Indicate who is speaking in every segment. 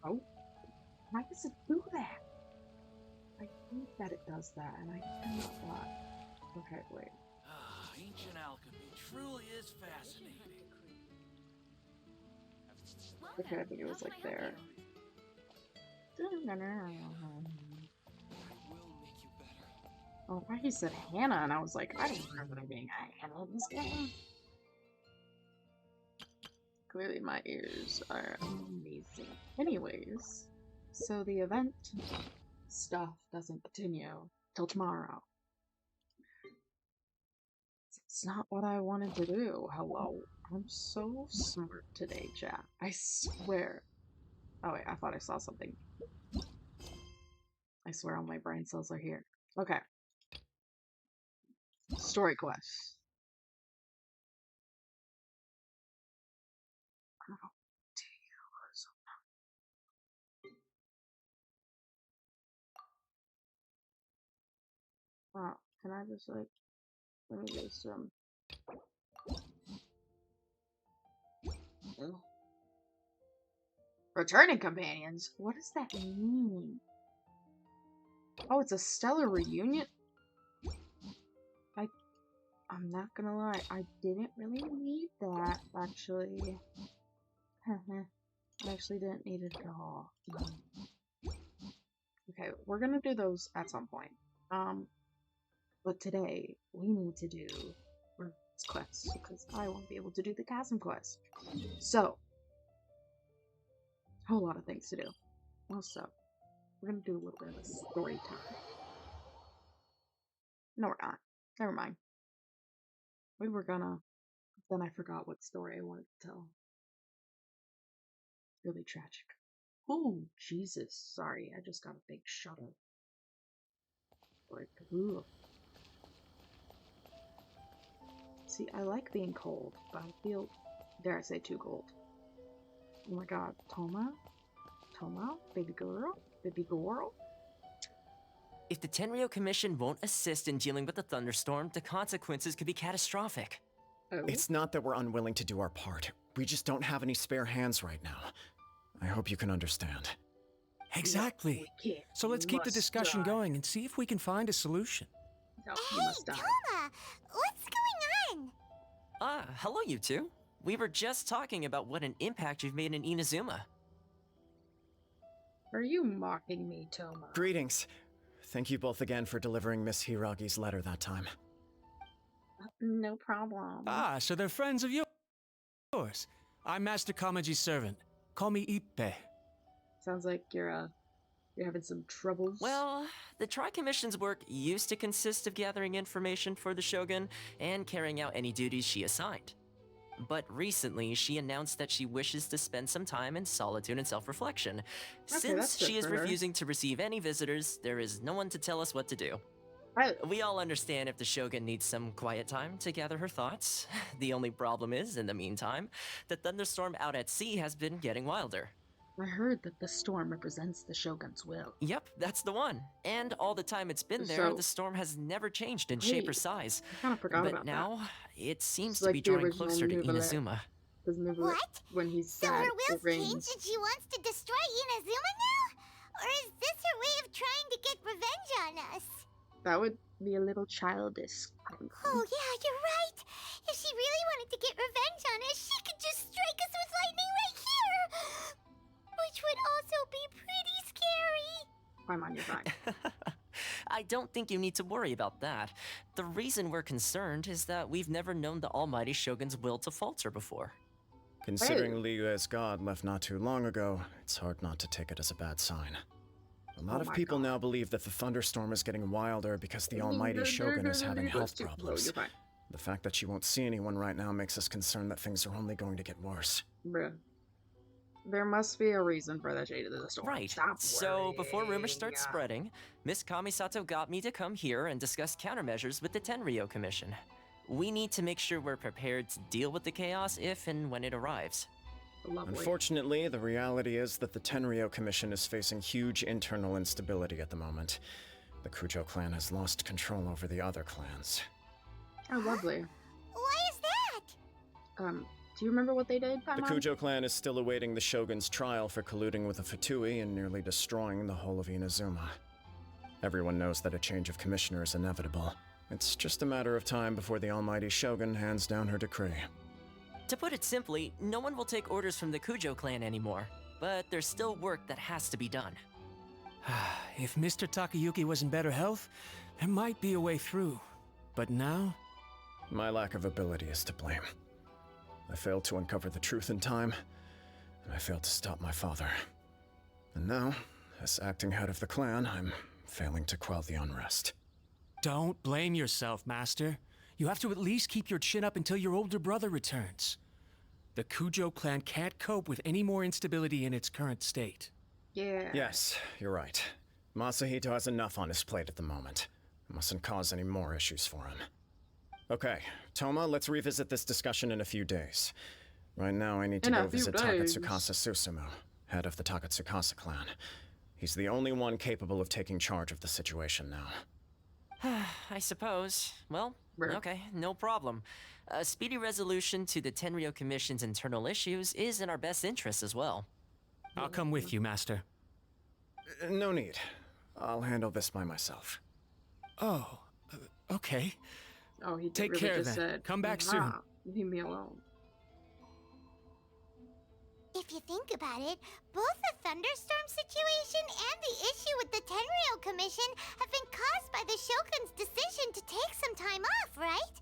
Speaker 1: Oh, why does it do that? I think that it does that, and I cannot lie. Okay, wait.
Speaker 2: Ancient alchemy truly is fascinating.
Speaker 1: Okay, I think it was like there. Oh, why he said Hannah, and I was like, I don't remember there being a Hannah in this game. Clearly my ears are amazing. Anyways, so the event stuff doesn't continue till tomorrow. It's not what I wanted to do. Hello. I'm so smart today, chat. I swear. Oh wait, I thought I saw something. I swear all my brain cells are here. Okay. Story quest. Oh, can I just like, let me just returning companions? What does that mean? Oh, it's a stellar reunion? I'm not gonna lie, I didn't really need that, actually. I actually didn't need it at all. Okay, we're gonna do those at some point. But today, we need to do quests, because I won't be able to do the chasm quest. So, a whole lot of things to do. Also, we're gonna do a little bit of a story time. No, we're not. Never mind. We were gonna, then I forgot what story I wanted to tell. Really tragic. Oh, Jesus. Sorry, I just got a big shudder. Like, ooh. See, I like being cold, but I feel, dare I say, too cold. Oh my god, Toma? Toma? Baby girl? Baby girl?
Speaker 3: If the Tenryo Commission won't assist in dealing with the thunderstorm, the consequences could be catastrophic.
Speaker 1: Oh.
Speaker 4: It's not that we're unwilling to do our part. We just don't have any spare hands right now. I hope you can understand.
Speaker 5: Exactly. So let's keep the discussion going and see if we can find a solution.
Speaker 1: No,
Speaker 6: Hey, Toma! What's going on?
Speaker 3: Hello you two. We were just talking about what an impact you've made in Inazuma.
Speaker 1: Are you mocking me, Toma?
Speaker 4: Greetings. Thank you both again for delivering Miss Hiragi's letter that time.
Speaker 1: No problem.
Speaker 5: So they're friends of yours. I'm Master Kamaji's servant. Call me Ippe.
Speaker 1: Sounds like you're having some troubles.
Speaker 3: Well, the Tri-Commission's work used to consist of gathering information for the Shogun and carrying out any duties she assigned. But recently, she announced that she wishes to spend some time in solitude and self-reflection. Since she is refusing to receive any visitors, there is no one to tell us what to do. We all understand if the Shogun needs some quiet time to gather her thoughts. The only problem is, in the meantime, the thunderstorm out at sea has been getting wilder.
Speaker 1: I heard that the storm represents the Shogun's will.
Speaker 3: Yep, that's the one. And all the time it's been there, the storm has never changed in shape or size.
Speaker 1: I kind of forgot about that.
Speaker 3: But now, it seems
Speaker 1: to
Speaker 3: be drawing closer to Inazuma.
Speaker 6: What?
Speaker 1: When he's
Speaker 6: so
Speaker 1: sad,
Speaker 6: her will's changed and she wants to destroy Inazuma now? Or is this her way of trying to get revenge on us?
Speaker 1: That would be a little childish.
Speaker 6: Oh yeah, you're right. If she really wanted to get revenge on us, she could just strike us with lightning right here. Which would also be pretty scary.
Speaker 1: I'm on your side.
Speaker 3: I don't think you need to worry about that. The reason we're concerned is that we've never known the almighty Shogun's will to falter before.
Speaker 4: Considering Liu as god left not too long ago, it's hard not to take it as a bad sign. A lot of people now believe that the thunderstorm is getting wilder because the almighty Shogun is having health problems. The fact that she won't see anyone right now makes us concerned that things are only going to get worse.
Speaker 1: Bruh. There must be a reason for the shade of the storm.
Speaker 3: Right. So before rumors start spreading, Miss Kamisato got me to come here and discuss countermeasures with the Tenryo Commission. We need to make sure we're prepared to deal with the chaos if and when it arrives.
Speaker 1: Lovely.
Speaker 4: Unfortunately, the reality is that the Tenryo Commission is facing huge internal instability at the moment. The Kujo clan has lost control over the other clans.
Speaker 1: Oh, lovely.
Speaker 6: Why is that?
Speaker 1: Do you remember what they did,
Speaker 4: The
Speaker 1: Paimon?
Speaker 4: Kujo clan is still awaiting the Shogun's trial for colluding with the Fatui and nearly destroying the whole of Inazuma. Everyone knows that a change of commissioner is inevitable. It's just a matter of time before the almighty Shogun hands down her decree.
Speaker 3: To put it simply, no one will take orders from the Kujo clan anymore, but there's still work that has to be done.
Speaker 5: If Mr. Takayuki was in better health, there might be a way through. But now?
Speaker 4: My lack of ability is to blame. I failed to uncover the truth in time, and I failed to stop my father. And now, as acting head of the clan, I'm failing to quell the unrest.
Speaker 5: Don't blame yourself, Master. You have to at least keep your chin up until your older brother returns. The Kujo clan can't cope with any more instability in its current state.
Speaker 1: Yeah.
Speaker 4: Yes, you're right. Masahito has enough on his plate at the moment. It mustn't cause any more issues for him. Okay, Toma, let's revisit this discussion in a few days. Right now, I need to
Speaker 1: In a
Speaker 4: go
Speaker 1: few
Speaker 4: visit
Speaker 1: days.
Speaker 4: Takatsukasa Susumu, head of the Takatsukasa clan. He's the only one capable of taking charge of the situation now.
Speaker 3: I suppose. Well,
Speaker 1: Right.
Speaker 3: okay, no problem. A speedy resolution to the Tenryo Commission's internal issues is in our best interest as well.
Speaker 5: I'll come with you, Master.
Speaker 4: No need. I'll handle this by myself.
Speaker 5: Oh, okay.
Speaker 1: Oh, he
Speaker 5: Take
Speaker 1: really
Speaker 5: care
Speaker 1: just
Speaker 5: then.
Speaker 1: said,
Speaker 5: Come back soon.
Speaker 1: "Ah, leave me alone."
Speaker 6: If you think about it, both the thunderstorm situation and the issue with the Tenryo Commission have been caused by the Shogun's decision to take some time off, right?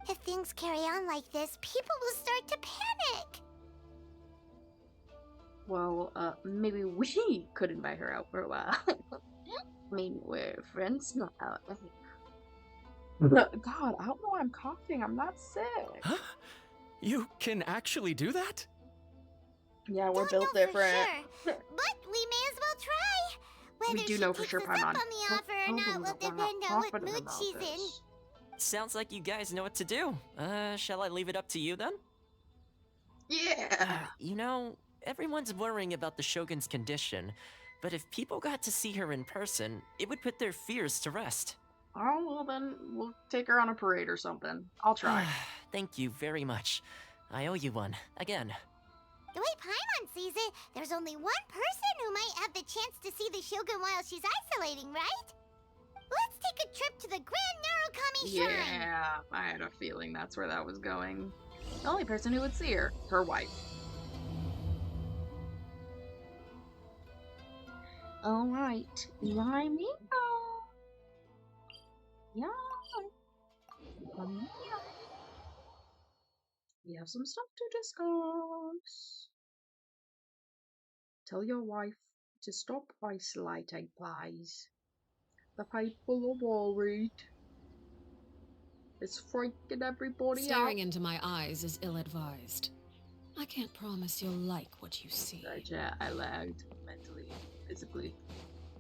Speaker 6: If things carry on like this, people will start to panic.
Speaker 1: Well, maybe we could invite her out for a while. I mean, we're friends now. God, I don't know why I'm coughing. I'm not sick.
Speaker 5: Huh? You can actually do that?
Speaker 1: Yeah, we're
Speaker 6: Don't
Speaker 1: built
Speaker 6: know for
Speaker 1: different.
Speaker 6: sure, but we may as well try. Whether
Speaker 1: do
Speaker 6: she
Speaker 1: know for
Speaker 6: takes
Speaker 1: sure,
Speaker 6: us up
Speaker 1: Paimon.
Speaker 6: on the offer or
Speaker 1: Tell
Speaker 6: not
Speaker 1: them
Speaker 6: will
Speaker 1: that we're not
Speaker 6: depend on what
Speaker 1: confident
Speaker 6: mood
Speaker 1: about
Speaker 6: she's in.
Speaker 1: this.
Speaker 3: Sounds like you guys know what to do. Shall I leave it up to you then?
Speaker 1: Yeah.
Speaker 3: You know, everyone's worrying about the Shogun's condition, but if people got to see her in person, it would put their fears to rest.
Speaker 1: Oh, well then, we'll take her on a parade or something. I'll try.
Speaker 3: Thank you very much. I owe you one, again.
Speaker 6: The way Paimon sees it, there's only one person who might have the chance to see the Shogun while she's isolating, right? Let's take a trip to the Grand Narukami Shrine.
Speaker 1: Yeah, I had a feeling that's where that was going. The only person who would see her, her wife. Alright, Yami. Yeah. We have some stuff to discuss. Tell your wife to stop isolating, please. The people are worried. It's freaking everybody
Speaker 7: Staring
Speaker 1: out.
Speaker 7: into my eyes is ill-advised. I can't promise you'll like what you see.
Speaker 1: Sorry, chat. I lagged mentally, physically,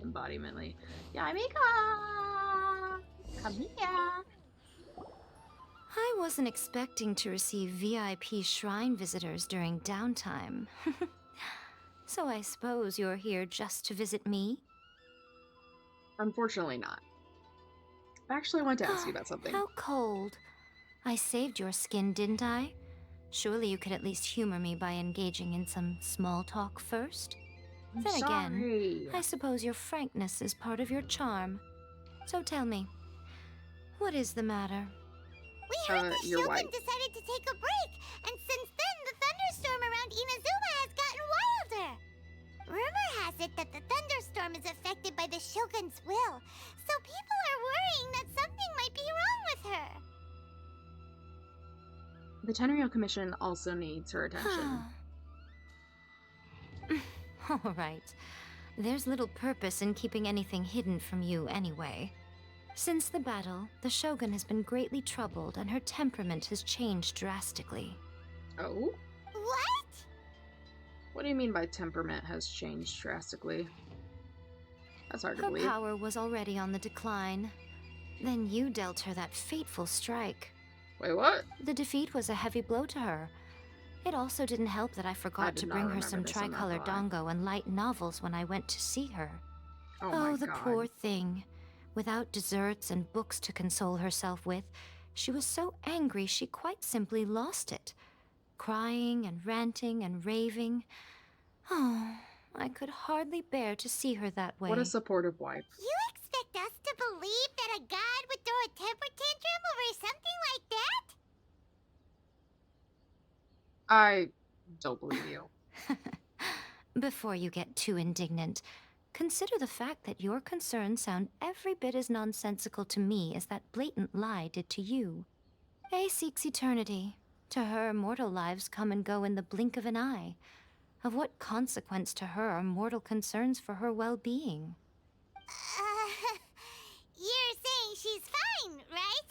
Speaker 1: embodimentally. Yamika! Come here!
Speaker 8: I wasn't expecting to receive VIP shrine visitors during downtime. So I suppose you're here just to visit me?
Speaker 1: Unfortunately not. I actually wanted to ask you about something.
Speaker 8: How cold. I saved your skin, didn't I? Surely you could at least humor me by engaging in some small talk first?
Speaker 1: I'm
Speaker 8: Then again,
Speaker 1: sorry.
Speaker 8: I suppose your frankness is part of your charm. So tell me, what is the matter?
Speaker 6: We heard the
Speaker 1: your
Speaker 6: Shogun
Speaker 1: wife.
Speaker 6: decided to take a break, and since then the thunderstorm around Inazuma has gotten wilder. Rumor has it that the thunderstorm is affected by the Shogun's will, so people are worrying that something might be wrong with her.
Speaker 1: The Tenryo Commission also needs her attention.
Speaker 8: All right. There's little purpose in keeping anything hidden from you anyway. Since the battle, the Shogun has been greatly troubled and her temperament has changed drastically.
Speaker 1: Oh?
Speaker 6: What?
Speaker 1: What do you mean by temperament has changed drastically? That's hard to
Speaker 8: Her
Speaker 1: believe.
Speaker 8: power was already on the decline. Then you dealt her that fateful strike.
Speaker 1: Wait, what?
Speaker 8: The defeat was a heavy blow to her. It also didn't help that I forgot
Speaker 1: did
Speaker 8: to
Speaker 1: not
Speaker 8: bring her
Speaker 1: remember
Speaker 8: some
Speaker 1: this on that
Speaker 8: tricolor
Speaker 1: line.
Speaker 8: dongo and light novels when I went to see her.
Speaker 1: Oh my
Speaker 8: the
Speaker 1: god.
Speaker 8: poor thing. Without desserts and books to console herself with, she was so angry she quite simply lost it. crying and ranting and raving. Oh, I could hardly bear to see her that way.
Speaker 1: What a supportive wife.
Speaker 6: You expect us to believe that a god would throw a temper tantrum over something like that?
Speaker 1: I don't believe you.
Speaker 8: Before you get too indignant, consider the fact that your concerns sound every bit as nonsensical to me as that blatant lie did to you. A seeks eternity. To her, mortal lives come and go in the blink of an eye. Of what consequence to her are mortal concerns for her well-being?
Speaker 6: You're saying she's fine, right?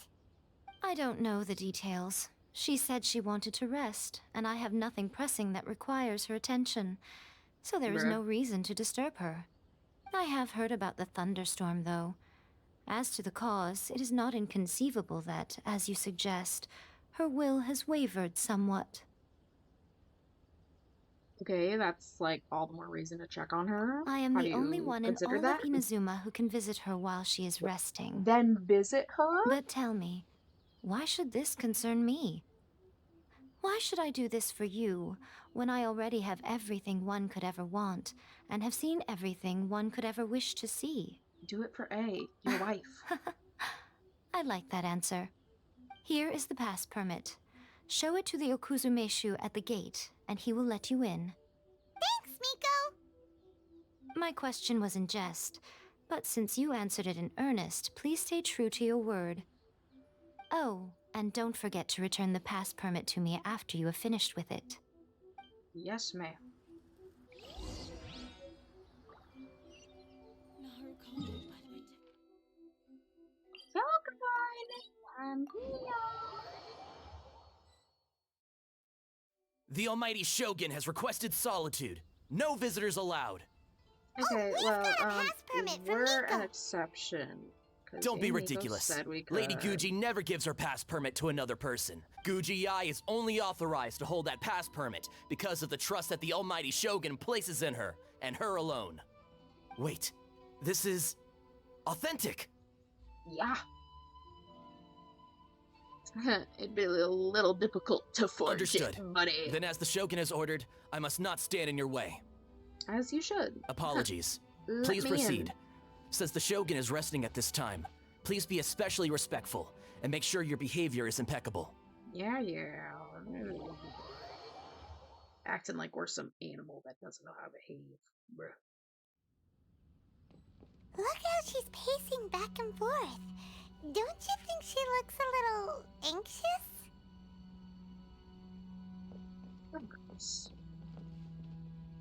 Speaker 8: I don't know the details. She said she wanted to rest, and I have nothing pressing that requires her attention, so there is
Speaker 1: Bruh.
Speaker 8: no reason to disturb her. I have heard about the thunderstorm, though. As to the cause, it is not inconceivable that, as you suggest, her will has wavered somewhat.
Speaker 1: Okay, that's like all the more reason to check on her.
Speaker 8: I am
Speaker 1: How
Speaker 8: the
Speaker 1: do
Speaker 8: only
Speaker 1: you
Speaker 8: one in
Speaker 1: consider
Speaker 8: all
Speaker 1: that?
Speaker 8: of Inazuma who can visit her while she is resting.
Speaker 1: Then visit her?
Speaker 8: But tell me, why should this concern me? Why should I do this for you, when I already have everything one could ever want, and have seen everything one could ever wish to see?
Speaker 1: Do it for A, your wife.
Speaker 8: I like that answer. Here is the pass permit. Show it to the Okuzumeshu at the gate, and he will let you in.
Speaker 6: Thanks, Miko!
Speaker 8: My question was in jest, but since you answered it in earnest, please stay true to your word. Oh, and don't forget to return the pass permit to me after you have finished with it.
Speaker 1: Yes, ma'am. I'm here.
Speaker 2: The almighty Shogun has requested solitude. No visitors allowed.
Speaker 1: Okay,
Speaker 6: we've
Speaker 1: well,
Speaker 6: got a pass permit for
Speaker 1: we're an
Speaker 6: Miko.
Speaker 1: exception. 'Cause
Speaker 2: Don't be
Speaker 1: Miko
Speaker 2: ridiculous.
Speaker 1: said we
Speaker 2: Lady
Speaker 1: could.
Speaker 2: Guji never gives her pass permit to another person. Guji Ai is only authorized to hold that pass permit because of the trust that the almighty Shogun places in her, and her alone. Wait, this is authentic.
Speaker 1: Yeah. It'd be a little difficult to forge
Speaker 2: Understood.
Speaker 1: it, buddy.
Speaker 2: Then as the Shogun has ordered, I must not stand in your way.
Speaker 1: As you should.
Speaker 2: Apologies.
Speaker 1: Let
Speaker 2: Please
Speaker 1: me
Speaker 2: proceed.
Speaker 1: in.
Speaker 2: Since the Shogun is resting at this time, please be especially respectful and make sure your behavior is impeccable.
Speaker 1: Yeah. Acting like we're some animal that doesn't know how to behave. Bruh.
Speaker 6: Look how she's pacing back and forth. Don't you think she looks a little anxious?
Speaker 1: Of course.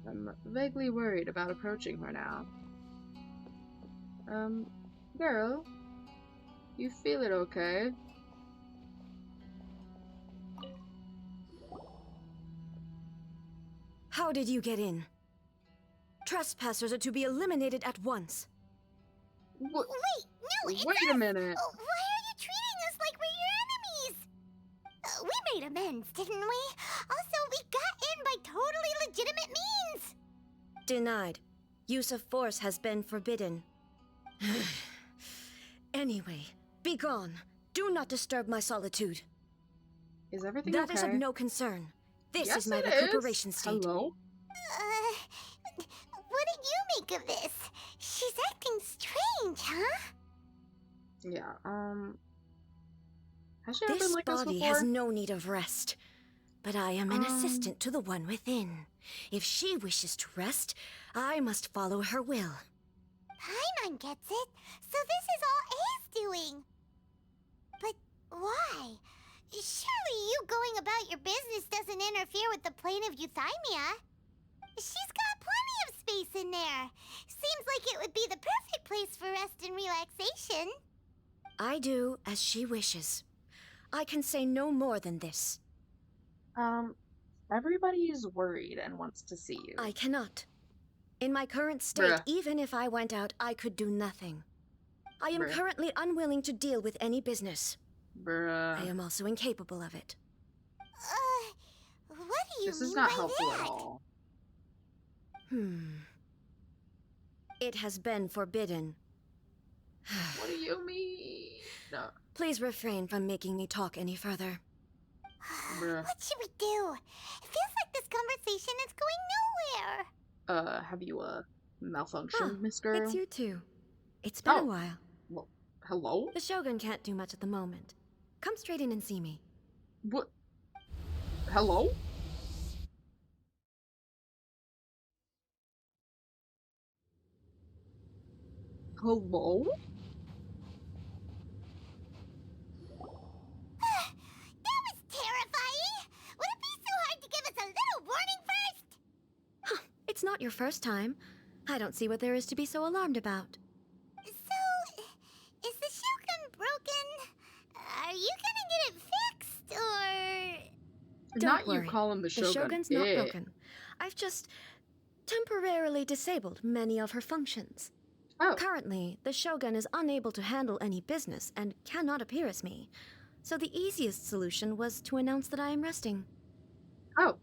Speaker 1: I'm vaguely worried about approaching her now. Girl, you feel it okay?
Speaker 9: How did you get in? Trespassers are to be eliminated at once.
Speaker 1: Wait
Speaker 6: No, it's
Speaker 1: Wait a minute.
Speaker 6: Oh, why are you treating us like we're your enemies? We made amends, didn't we? Also, we got in by totally legitimate means.
Speaker 9: Denied. Use of force has been forbidden. Anyway, be gone. Do not disturb my solitude.
Speaker 1: Is everything
Speaker 9: That
Speaker 1: okay?
Speaker 9: is of no concern. This
Speaker 1: Yes,
Speaker 9: is my
Speaker 1: it
Speaker 9: recuperation
Speaker 1: is.
Speaker 9: state.
Speaker 1: Hello?
Speaker 6: What did you make of this? She's acting strange, huh?
Speaker 1: Yeah, has she ever
Speaker 9: This
Speaker 1: been like this
Speaker 9: body
Speaker 1: before?
Speaker 9: has no need of rest. But I am an
Speaker 1: Um.
Speaker 9: assistant to the one within. If she wishes to rest, I must follow her will.
Speaker 6: Paimon gets it. So this is all A's doing. But why? Surely you going about your business doesn't interfere with the plane of euthymia. She's got plenty of space in there. Seems like it would be the perfect place for rest and relaxation.
Speaker 9: I do as she wishes. I can say no more than this.
Speaker 1: Everybody is worried and wants to see you.
Speaker 9: I cannot. In my current state,
Speaker 1: Bruh.
Speaker 9: even if I went out, I could do nothing. I am
Speaker 1: Bruh.
Speaker 9: currently unwilling to deal with any business.
Speaker 1: Bruh.
Speaker 9: I am also incapable of it.
Speaker 6: What do you
Speaker 1: This
Speaker 6: mean
Speaker 1: is not
Speaker 6: by
Speaker 1: helpful
Speaker 6: that?
Speaker 1: at all.
Speaker 9: It has been forbidden.
Speaker 1: What do you mean? No.
Speaker 9: Please refrain from making me talk any further.
Speaker 1: Bruh.
Speaker 6: What should we do? It feels like this conversation is going nowhere.
Speaker 1: Have you, malfunctioned,
Speaker 10: Oh,
Speaker 1: Miss Girl?
Speaker 10: it's you two. It's been a
Speaker 1: Oh.
Speaker 10: while.
Speaker 1: Well, hello?
Speaker 10: The Shogun can't do much at the moment. Come straight in and see me.
Speaker 1: What? Hello? Hello?
Speaker 6: That was terrifying! Would it be so hard to give us a little warning first?
Speaker 10: Huh, it's not your first time. I don't see what there is to be so alarmed about.
Speaker 6: So, is the Shogun broken? Are you gonna get it fixed, or...?
Speaker 10: Don't
Speaker 1: Not
Speaker 10: worry.
Speaker 1: you calling the Shogun.
Speaker 10: The Shogun's not broken. I've just temporarily disabled many of her functions.
Speaker 1: Oh.
Speaker 10: Currently, the Shogun is unable to handle any business and cannot appear as me. So the easiest solution was to announce that I am resting.
Speaker 1: Oh.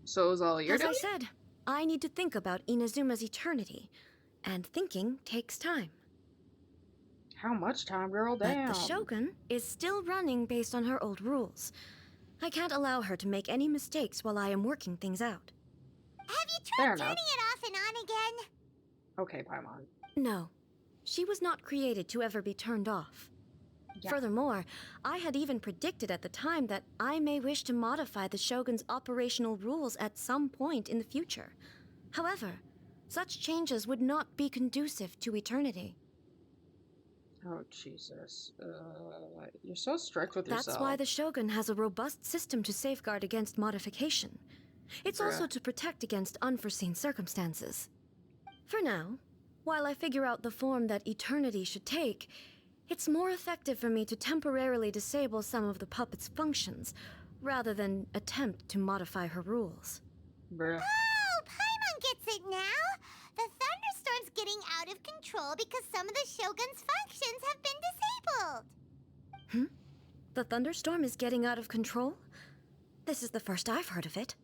Speaker 1: So is all you're
Speaker 10: As
Speaker 1: doing?
Speaker 10: I said, I need to think about Inazuma's eternity, and thinking takes time.
Speaker 1: How much time, girl? Damn.
Speaker 10: But the Shogun is still running based on her old rules. I can't allow her to make any mistakes while I am working things out.
Speaker 6: Have you
Speaker 1: Fair
Speaker 6: tried
Speaker 1: enough.
Speaker 6: turning it off and on again?
Speaker 1: Okay, Paimon.
Speaker 10: No, she was not created to ever be turned off.
Speaker 1: Yeah.
Speaker 10: Furthermore, I had even predicted at the time that I may wish to modify the Shogun's operational rules at some point in the future. However, such changes would not be conducive to eternity.
Speaker 1: Oh, Jesus. You're so strict with yourself.
Speaker 10: That's why the Shogun has a robust system to safeguard against modification. It's
Speaker 1: Bruh.
Speaker 10: also to protect against unforeseen circumstances. For now, while I figure out the form that eternity should take, it's more effective for me to temporarily disable some of the puppet's functions, rather than attempt to modify her rules.
Speaker 1: Bruh.
Speaker 6: Oh, Paimon gets it now! The thunderstorm's getting out of control because some of the Shogun's functions have been disabled.
Speaker 10: The thunderstorm is getting out of control? This is the first I've heard of it.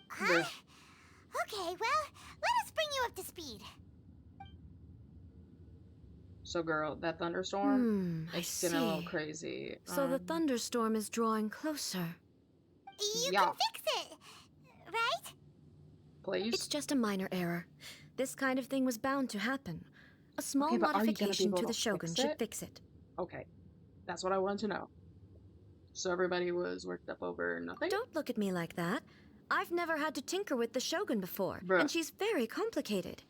Speaker 6: Huh?
Speaker 1: Bruh.
Speaker 6: Okay, well, let us bring you up to speed.
Speaker 1: So, girl, that thunderstorm,
Speaker 10: I
Speaker 1: it's getting a little
Speaker 10: see.
Speaker 1: crazy.
Speaker 10: So the thunderstorm is drawing closer.
Speaker 6: You
Speaker 1: Yeah.
Speaker 6: can fix it, right?
Speaker 1: Please?
Speaker 10: It's just a minor error. This kind of thing was bound to happen. A small
Speaker 1: Okay, but are you gonna be
Speaker 10: modification
Speaker 1: able
Speaker 10: to
Speaker 1: to
Speaker 10: the Shogun
Speaker 1: fix
Speaker 10: should
Speaker 1: it?
Speaker 10: fix it.
Speaker 1: Okay. That's what I wanted to know. So everybody was worked up over nothing?
Speaker 10: Don't look at me like that. I've never had to tinker with the Shogun before,
Speaker 1: Bruh.
Speaker 10: and she's very complicated.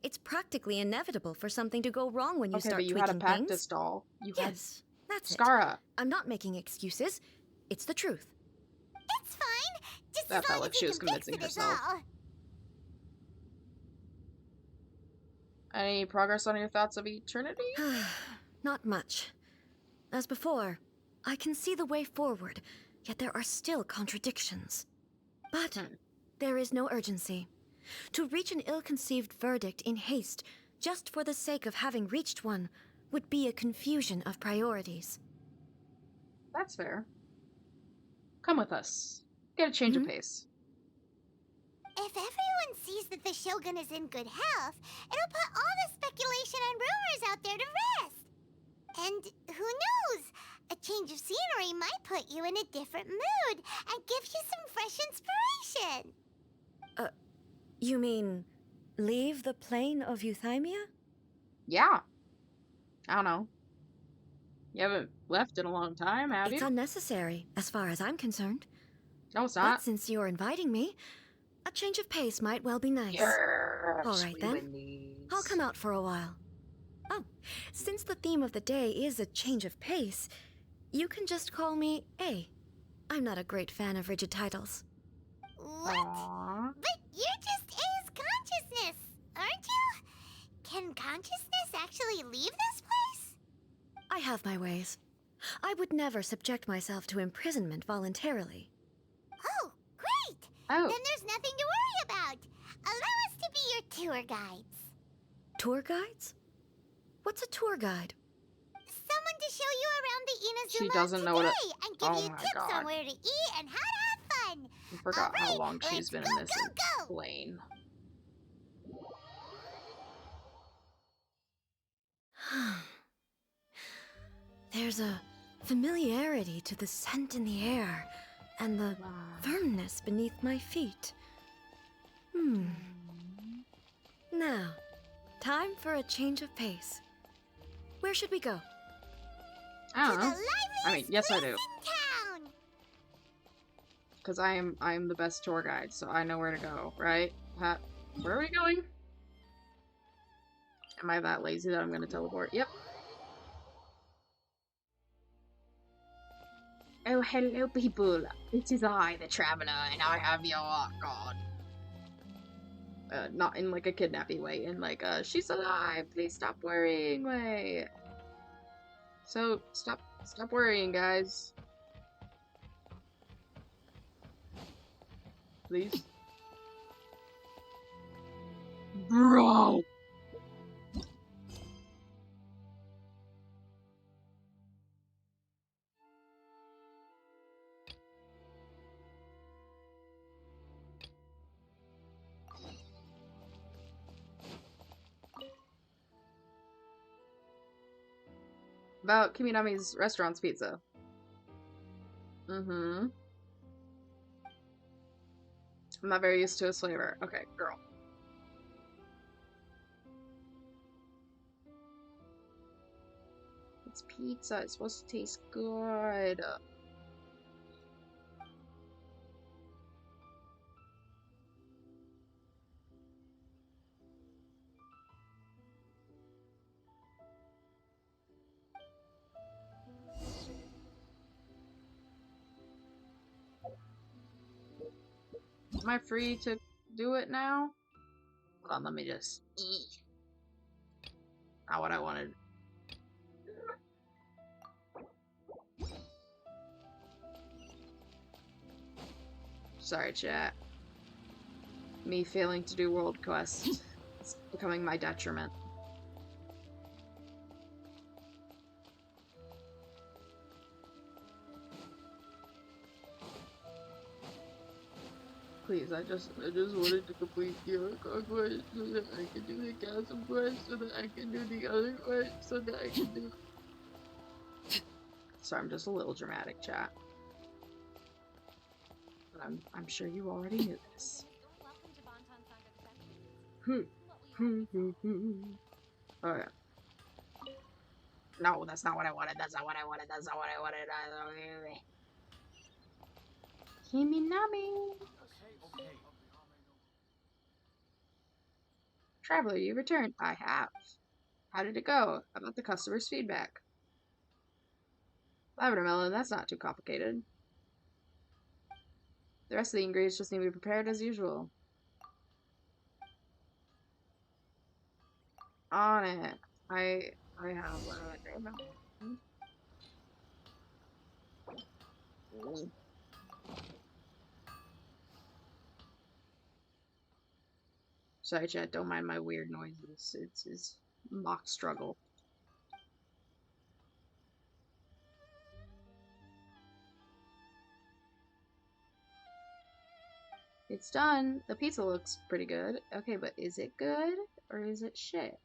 Speaker 10: It's practically inevitable for something to go wrong when you
Speaker 1: Okay,
Speaker 10: start
Speaker 1: but you had a
Speaker 10: tweaking
Speaker 1: practice
Speaker 10: things.
Speaker 1: doll. You
Speaker 10: Yes, that's
Speaker 1: had
Speaker 10: it.
Speaker 1: Skara.
Speaker 10: I'm not making excuses. It's the truth.
Speaker 6: It's fine. Just
Speaker 1: That
Speaker 6: as
Speaker 1: felt
Speaker 6: long
Speaker 1: like
Speaker 6: as
Speaker 1: she
Speaker 6: you
Speaker 1: was
Speaker 6: can fix
Speaker 1: convincing
Speaker 6: it is
Speaker 1: herself.
Speaker 6: all.
Speaker 1: Any progress on your thoughts of eternity?
Speaker 10: Not much. As before, I can see the way forward, yet there are still contradictions. But there is no urgency. To reach an ill-conceived verdict in haste, just for the sake of having reached one, would be a confusion of priorities.
Speaker 1: That's fair. Come with us. Get a change of pace.
Speaker 6: If everyone sees that the Shogun is in good health, it'll put all the speculation and rumors out there to rest. And who knows? A change of scenery might put you in a different mood and give you some fresh inspiration.
Speaker 10: You mean, leave the plane of Euthymia?
Speaker 1: Yeah. I don't know. You haven't left in a long time, have
Speaker 10: It's
Speaker 1: you?
Speaker 10: unnecessary, as far as I'm concerned.
Speaker 1: No, it's
Speaker 10: But
Speaker 1: not.
Speaker 10: since you're inviting me, a change of pace might well be nice.
Speaker 1: Yes,
Speaker 10: All right,
Speaker 1: we
Speaker 10: then.
Speaker 1: win these.
Speaker 10: I'll come out for a while. Oh, since the theme of the day is a change of pace, you can just call me A. I'm not a great fan of rigid titles.
Speaker 6: What?
Speaker 1: Aww.
Speaker 6: But you're just A's consciousness, aren't you? Can consciousness actually leave this place?
Speaker 10: I have my ways. I would never subject myself to imprisonment voluntarily.
Speaker 6: Oh, great!
Speaker 1: Oh,
Speaker 6: Then there's nothing to worry about. Allow us to be your tour guides.
Speaker 10: Tour guides? What's a tour guide?
Speaker 6: Someone to show you around the Inazuma
Speaker 1: She doesn't know what a-
Speaker 6: today and give
Speaker 1: Oh
Speaker 6: you
Speaker 1: my
Speaker 6: tips
Speaker 1: God.
Speaker 6: on where to eat and how to have fun.
Speaker 1: I forgot how
Speaker 6: Alright,
Speaker 1: long she's
Speaker 6: let's
Speaker 1: been
Speaker 6: go,
Speaker 1: in this
Speaker 6: go, go.
Speaker 1: plane.
Speaker 10: There's a familiarity to the scent in the air and the firmness beneath my feet. Now, time for a change of pace. Where should we go?
Speaker 1: I don't
Speaker 6: To the
Speaker 1: know. I mean,
Speaker 6: liveliest
Speaker 1: yes, I
Speaker 6: place
Speaker 1: do.
Speaker 6: in town.
Speaker 1: Because I am the best tour guide, so I know where to go, right? Where are we going? Am I that lazy that I'm gonna teleport? Yep. Oh, hello, people. It is I, the Traveler, and I have your god. Not in like a kidnapping way, in like she's alive. Please stop worrying way. So stop worrying, guys. Please. Bro. About Kiminami's Restaurant's pizza. I'm not very used to his flavor. Okay, girl. It's pizza. It's supposed to taste good. Am I free to do it now? Hold on, let me just eat. Not what I wanted. Sorry, chat. Me failing to do world quests. It's becoming my detriment. Please, I just wanted to complete the Oracle quest so that I can do the Chasm quest, so that I can do the other quest, so that I can do... Sorry, I'm just a little dramatic, chat. But I'm sure you already knew this. Okay. No, that's not what I wanted. That's not what I wanted. That's not what I wanted. Kiminami. Traveler, you returned. I have. How did it go? How about the customer's feedback? Lavender melon, that's not too complicated. The rest of the ingredients just need to be prepared as usual. On it. I have lavender melon. Sorry, chat. Don't mind my weird noises. It's mock struggle. It's done. The pizza looks pretty good. Okay, but is it good or is it shit?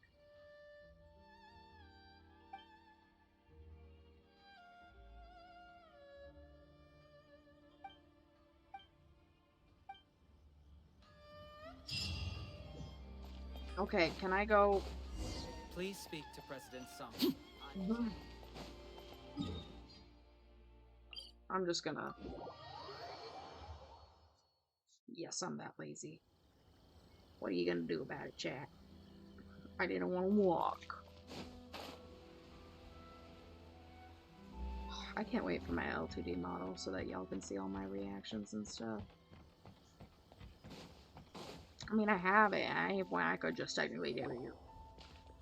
Speaker 1: Okay, can I go?
Speaker 11: Please speak to President Sung.
Speaker 1: I'm just gonna... Yes, I'm that lazy. What are you gonna do about it, chat? I didn't want to walk. I can't wait for my L2D model so that y'all can see all my reactions and stuff. I mean, I have it. I could just technically give you.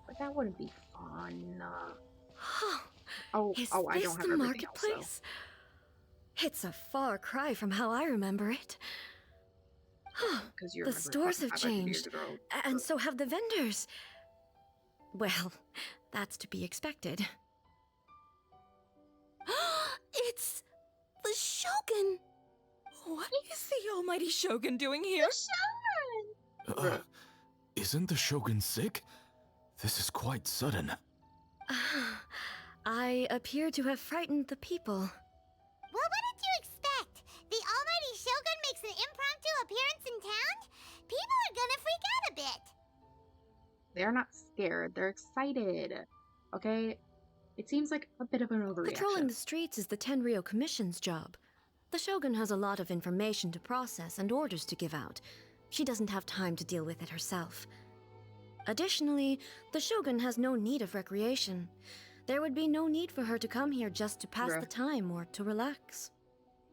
Speaker 1: But that wouldn't be fun.
Speaker 10: Is
Speaker 1: I
Speaker 10: this
Speaker 1: don't have
Speaker 10: the
Speaker 1: everything
Speaker 10: marketplace?
Speaker 1: else,
Speaker 10: It's a far cry from how I remember it.
Speaker 1: you
Speaker 10: The
Speaker 1: remember
Speaker 10: stores have
Speaker 1: 500 years
Speaker 10: changed,
Speaker 1: ago.
Speaker 10: and so have the vendors. Well, that's to be expected.
Speaker 7: It's the Shogun! What is the almighty Shogun doing here?
Speaker 12: Isn't the Shogun sick? This is quite sudden.
Speaker 10: I appear to have frightened the people.
Speaker 6: Well, what did you expect? The almighty Shogun makes an impromptu appearance in town? People are gonna freak out a bit.
Speaker 1: They're not scared. They're excited. Okay? It seems like a bit of an overreaction.
Speaker 10: Patrolling the streets is the Tenryou Commission's job. The Shogun has a lot of information to process and orders to give out. She doesn't have time to deal with it herself. Additionally, the Shogun has no need of recreation. There would be no need for her to come here just to pass the time or to relax.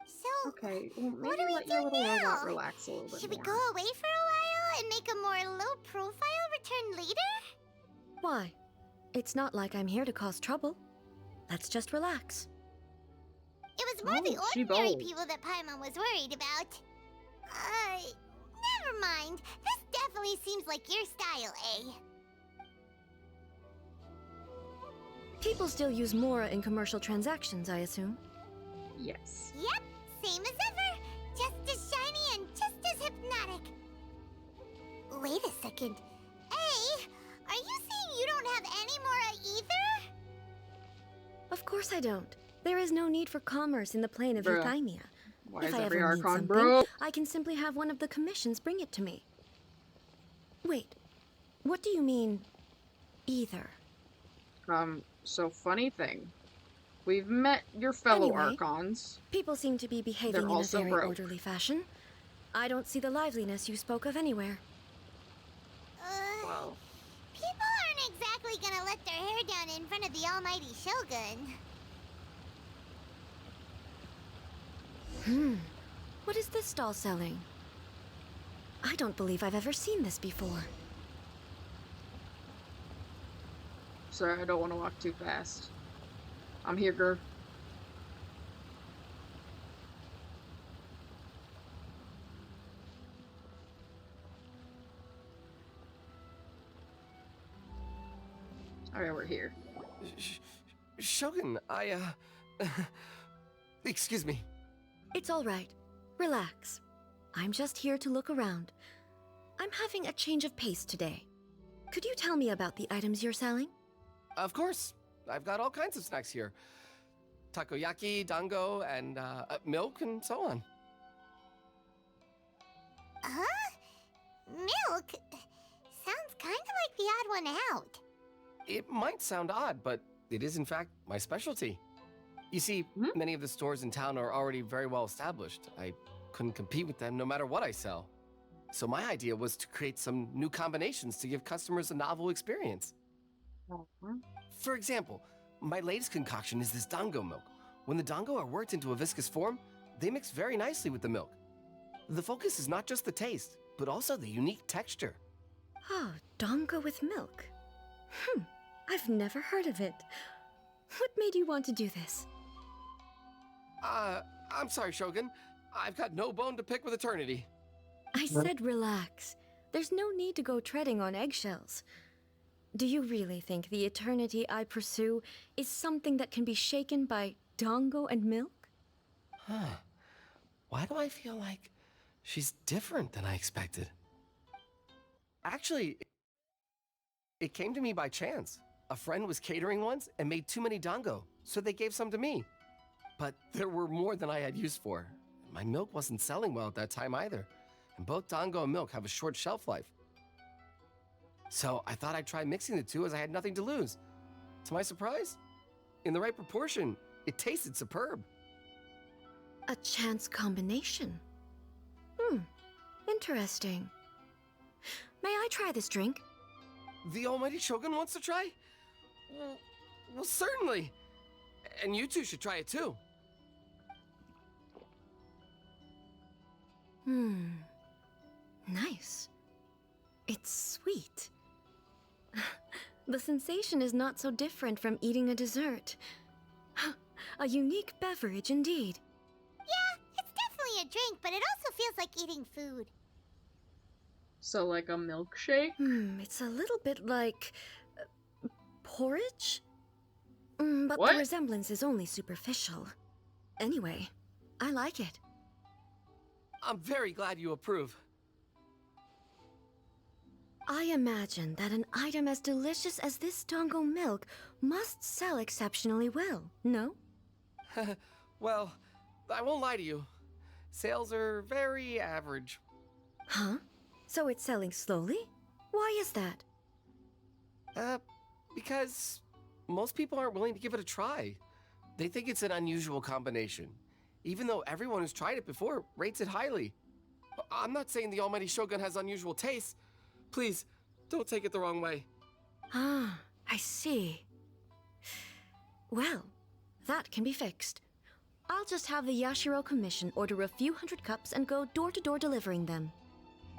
Speaker 6: So,
Speaker 1: okay, well, maybe
Speaker 6: what do we
Speaker 1: let
Speaker 6: do
Speaker 1: your little
Speaker 6: now?
Speaker 1: robot relax a little bit
Speaker 6: Should
Speaker 1: more.
Speaker 6: we go away for a while and make a more low-profile return later?
Speaker 10: Why? It's not like I'm here to cause trouble. Let's just relax.
Speaker 6: It was more the
Speaker 1: she
Speaker 6: ordinary
Speaker 1: bold.
Speaker 6: people that Paimon was worried about. Never mind. This definitely seems like your style, eh?
Speaker 10: People still use Mora in commercial transactions, I assume.
Speaker 1: Yes.
Speaker 6: Yep, same as ever. Just as shiny and just as hypnotic. Wait a second. Hey, are you saying you don't have any Mora either?
Speaker 10: Of course I don't. There is no need for commerce in the plane of
Speaker 1: Bruh.
Speaker 10: Euthymia.
Speaker 1: Why
Speaker 10: If
Speaker 1: is
Speaker 10: I
Speaker 1: every
Speaker 10: ever need
Speaker 1: Archon
Speaker 10: something,
Speaker 1: broke?
Speaker 10: I can simply have one of the commissions bring it to me. Wait, what do you mean, either?
Speaker 1: So funny thing. We've met your fellow
Speaker 10: Anyway,
Speaker 1: Archons.
Speaker 10: People seem to be behaving
Speaker 1: They're
Speaker 10: in a
Speaker 1: also
Speaker 10: very
Speaker 1: broke.
Speaker 10: orderly fashion. I don't see the liveliness you spoke of anywhere.
Speaker 1: Well,
Speaker 6: People aren't exactly gonna let their hair down in front of the almighty Shogun.
Speaker 10: What is this stall selling? I don't believe I've ever seen this before.
Speaker 1: sorry, I don't want to walk too fast. I'm here, girl. Alright, we're here.
Speaker 12: Shogun, excuse me.
Speaker 10: It's all right. Relax. I'm just here to look around. I'm having a change of pace today. Could you tell me about the items you're selling?
Speaker 12: Of course. I've got all kinds of snacks here. Takoyaki, dango, and milk, and so on.
Speaker 6: Huh? Milk? Sounds kind of like the odd one out.
Speaker 12: It might sound odd, but it is in fact my specialty. You see, many of the stores in town are already very well established. I couldn't compete with them no matter what I sell. So my idea was to create some new combinations to give customers a novel experience. For example, my latest concoction is this dango milk. When the dango are worked into a viscous form, they mix very nicely with the milk. The focus is not just the taste, but also the unique texture.
Speaker 10: Oh, dango with milk. I've never heard of it. What made you want to do this?
Speaker 12: I'm sorry, Shogun. I've got no bone to pick with eternity.
Speaker 10: I said relax. There's no need to go treading on eggshells. Do you really think the eternity I pursue is something that can be shaken by dango and milk?
Speaker 12: Huh. Why do I feel like she's different than I expected? Actually, it came to me by chance. A friend was catering once and made too many dango, so they gave some to me. But there were more than I had use for. My milk wasn't selling well at that time either, and both dango and milk have a short shelf life. So I thought I'd try mixing the two as I had nothing to lose. To my surprise, in the right proportion, it tasted superb.
Speaker 10: A chance combination. Interesting. May I try this drink?
Speaker 12: The almighty Shogun wants to try? Well, certainly. And you two should try it too.
Speaker 10: Nice. It's sweet. The sensation is not so different from eating a dessert. A unique beverage indeed.
Speaker 6: Yeah, it's definitely a drink, but it also feels like eating food.
Speaker 1: So, like a milkshake?
Speaker 10: It's a little bit like porridge? But
Speaker 1: What?
Speaker 10: the resemblance is only superficial. Anyway, I like it.
Speaker 12: I'm very glad you approve.
Speaker 10: I imagine that an item as delicious as this Dongo milk must sell exceptionally well, no?
Speaker 12: Well, I won't lie to you. Sales are very average.
Speaker 10: Huh? So it's selling slowly? Why is that?
Speaker 12: Because most people aren't willing to give it a try. They think it's an unusual combination, even though everyone who's tried it before rates it highly. I'm not saying the Almighty Shogun has unusual tastes. Please, don't take it the wrong way.
Speaker 10: Ah, I see. Well, that can be fixed. I'll just have the Yashiro Commission order a few hundred cups and go door-to-door delivering them.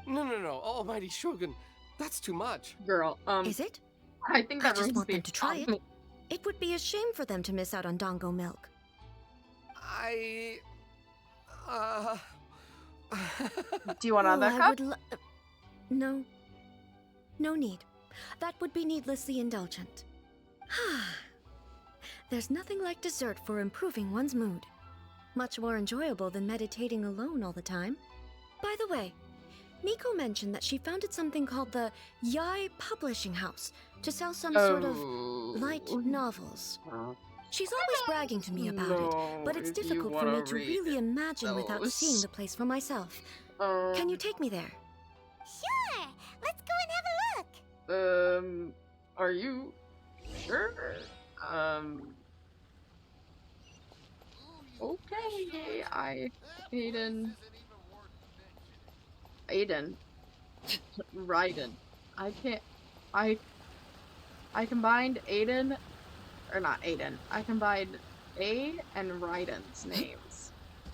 Speaker 12: No, Almighty Shogun, that's too much.
Speaker 1: Girl,
Speaker 10: Is it?
Speaker 1: I think that
Speaker 10: I just
Speaker 1: ruins
Speaker 10: want
Speaker 1: the
Speaker 10: them to try it.
Speaker 1: economy.
Speaker 10: It would be a shame for them to miss out on Dongo milk.
Speaker 1: Do you want another
Speaker 10: I
Speaker 1: cup?
Speaker 10: would no. No need. That would be needlessly indulgent. There's nothing like dessert for improving one's mood. Much more enjoyable than meditating alone all the time. By the way, Miko mentioned that she founded something called the Yai Publishing House to sell some sort of light novels. She's always bragging to me about it, but it's difficult for me to really imagine without seeing the place for myself. Can you take me there?
Speaker 6: Sure! Let's go and have a look!
Speaker 1: Are you sure? Okay, Aiden. Raiden. I combined Aiden, or not Aiden. I combined A and Raiden's names.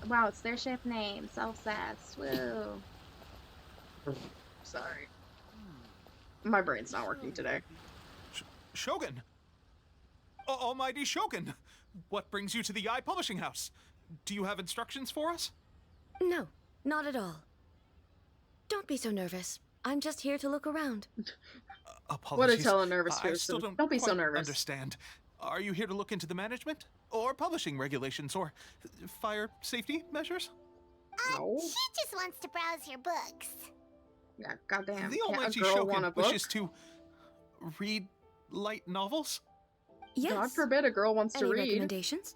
Speaker 1: Wow, it's their ship name. So sass. Woo. Sorry. My brain's not working today.
Speaker 5: Shogun! Almighty Shogun! What brings you to the Yai Publishing House? Do you have instructions for us?
Speaker 10: No, not at all. Don't be so nervous. I'm just here to look around.
Speaker 5: Apologies.
Speaker 1: What a tell a nervous
Speaker 5: I
Speaker 1: person.
Speaker 5: still don't
Speaker 1: Don't be so
Speaker 5: quite
Speaker 1: nervous.
Speaker 5: understand. Are you here to look into the management? Or publishing regulations? Or fire safety measures?
Speaker 1: No.
Speaker 6: She just wants to browse your books.
Speaker 1: Yeah, goddamn.
Speaker 5: The
Speaker 1: Can't
Speaker 5: Almighty
Speaker 1: a girl
Speaker 5: Shogun
Speaker 1: want a book?
Speaker 5: wishes to read light novels?
Speaker 10: Yes.
Speaker 1: God forbid a girl wants to
Speaker 10: Any
Speaker 1: read.
Speaker 10: recommendations?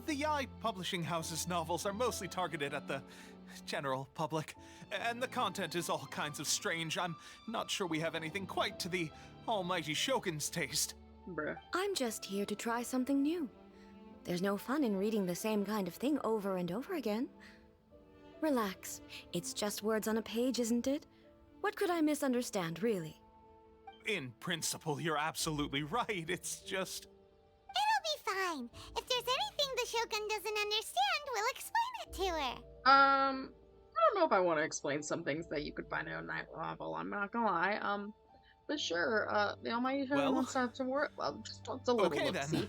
Speaker 5: The Yai Publishing House's novels are mostly targeted at the general public, and the content is all kinds of strange. I'm not sure we have anything quite to the Almighty Shogun's taste.
Speaker 1: Bruh.
Speaker 10: I'm just here to try something new. There's no fun in reading the same kind of thing over and over again. Relax. It's just words on a page, isn't it? What could I misunderstand, really?
Speaker 5: In principle, you're absolutely right. It's just...
Speaker 6: It'll be fine. If there's anything the Shogun doesn't understand, we'll explain it to her.
Speaker 1: I don't know if I want to explain some things that you could find in a night novel. I'm not gonna lie. But sure. The Almighty Shogun wants to have to work. Well, just wants a little.
Speaker 5: Okay
Speaker 1: look-see.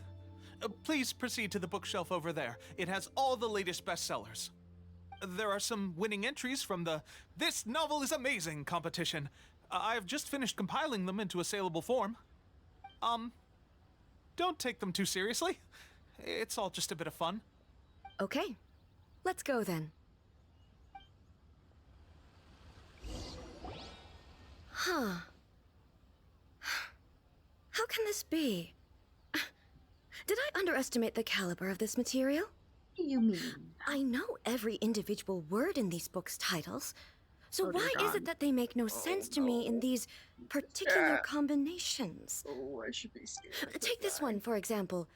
Speaker 5: then. Please proceed to the bookshelf over there. It has all the latest bestsellers. There are some winning entries from the This Novel is Amazing competition. I've just finished compiling them into a saleable form. Don't take them too seriously. It's all just a bit of fun.
Speaker 10: Okay. Let's go then. Huh. How can this be? Did I underestimate the caliber of this material?
Speaker 1: What do you mean?
Speaker 10: I know every individual word in these books' titles, so
Speaker 1: Oh, dear
Speaker 10: why is
Speaker 1: God.
Speaker 10: it that they make no sense to me in these particular
Speaker 1: Yeah.
Speaker 10: combinations?
Speaker 1: Oh, I should be scared.
Speaker 10: Take this one, for example.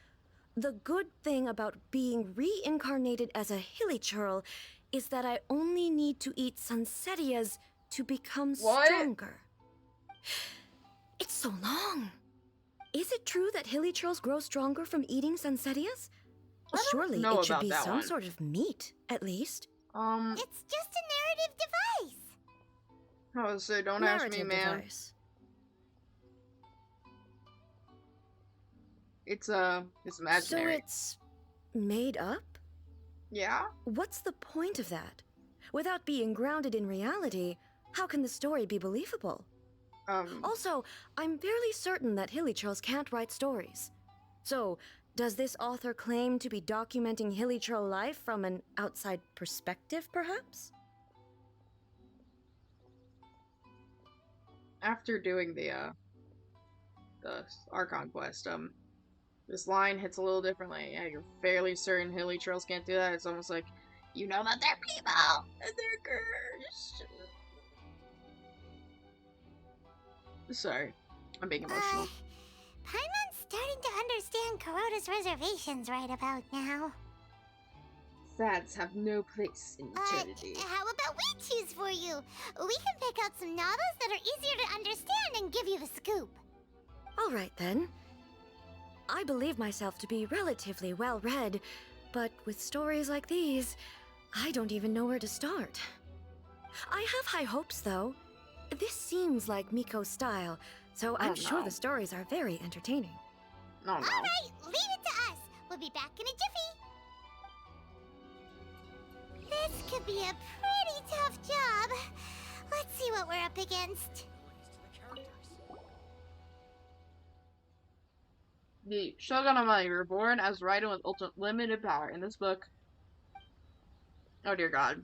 Speaker 10: The good thing about being reincarnated as a hilly churl is that I only need to eat Sansetias to become
Speaker 1: What?
Speaker 10: stronger. It's so long. Is it true that hilly churls grow stronger from eating Sansetias?
Speaker 1: I don't
Speaker 10: Surely
Speaker 1: know
Speaker 10: it should
Speaker 1: about
Speaker 10: be
Speaker 1: that
Speaker 10: some
Speaker 1: one.
Speaker 10: sort of meat, at least.
Speaker 6: It's just a narrative device.
Speaker 1: Oh, so don't ask me,
Speaker 10: Narrative
Speaker 1: man.
Speaker 10: device.
Speaker 1: It's
Speaker 10: So
Speaker 1: imaginary.
Speaker 10: it's made up?
Speaker 1: Yeah.
Speaker 10: What's the point of that? Without being grounded in reality, how can the story be believable? Also, I'm fairly certain that hilly churls can't write stories. So, does this author claim to be documenting hilly churl life from an outside perspective, perhaps?
Speaker 1: after doing the Archon quest, this line hits a little differently. Yeah, you're fairly certain hilly trails can't do that. It's almost like, you know that they're people and they're cursed. Sorry, I'm being emotional.
Speaker 6: Paimon's starting to understand Kuroda's reservations right about now.
Speaker 1: Fads have no place in eternity.
Speaker 6: How about we choose for you? We can pick out some novels that are easier to understand and give you the scoop.
Speaker 10: All right, then. I believe myself to be relatively well-read, but with stories like these, I don't even know where to start. I have high hopes, though. This seems like Miko's style, so I'm sure the stories are very entertaining.
Speaker 1: No, no.
Speaker 6: All right, leave it to us. We'll be back in a jiffy. This could be a pretty tough job. Let's see what we're up against.
Speaker 1: The Shogun Almighty were born as Raiden with ultimate limited power. In this book, oh dear God.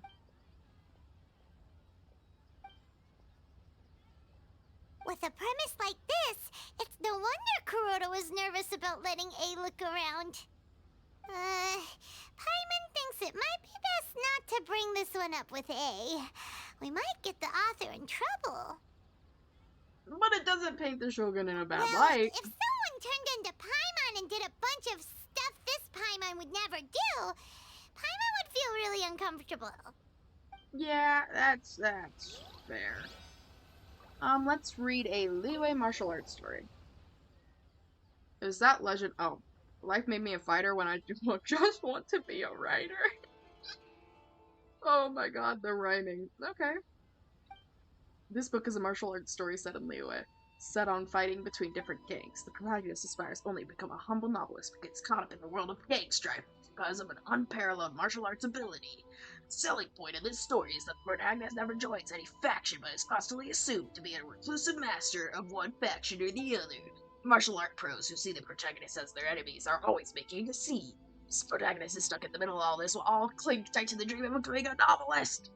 Speaker 6: With a premise like this, it's no wonder Kuroda was nervous about letting A look around. Paimon thinks it might be best not to bring this one up with A. We might get the author in trouble.
Speaker 1: But it doesn't paint the Shogun in a bad
Speaker 6: Well,
Speaker 1: light.
Speaker 6: if someone turned into Paimon and did a bunch of stuff this Paimon would never do, Paimon would feel really uncomfortable.
Speaker 1: Yeah, that's fair. Let's read a Liyue martial arts story. Is that legend? Oh, life made me a fighter when I just want to be a writer. Oh my God, the rhyming. Okay. This book is a martial arts story set in Liyue, set on fighting between different gangs. The protagonist aspires only to become a humble novelist, but gets caught up in the world of gang strife because of an unparalleled martial arts ability. The selling point of this story is that the protagonist never joins any faction, but is constantly assumed to be a reclusive master of one faction or the other. Martial art pros who see the protagonist as their enemies are always making a scene. This protagonist is stuck in the middle of all this while all cling tight to the dream of becoming a novelist.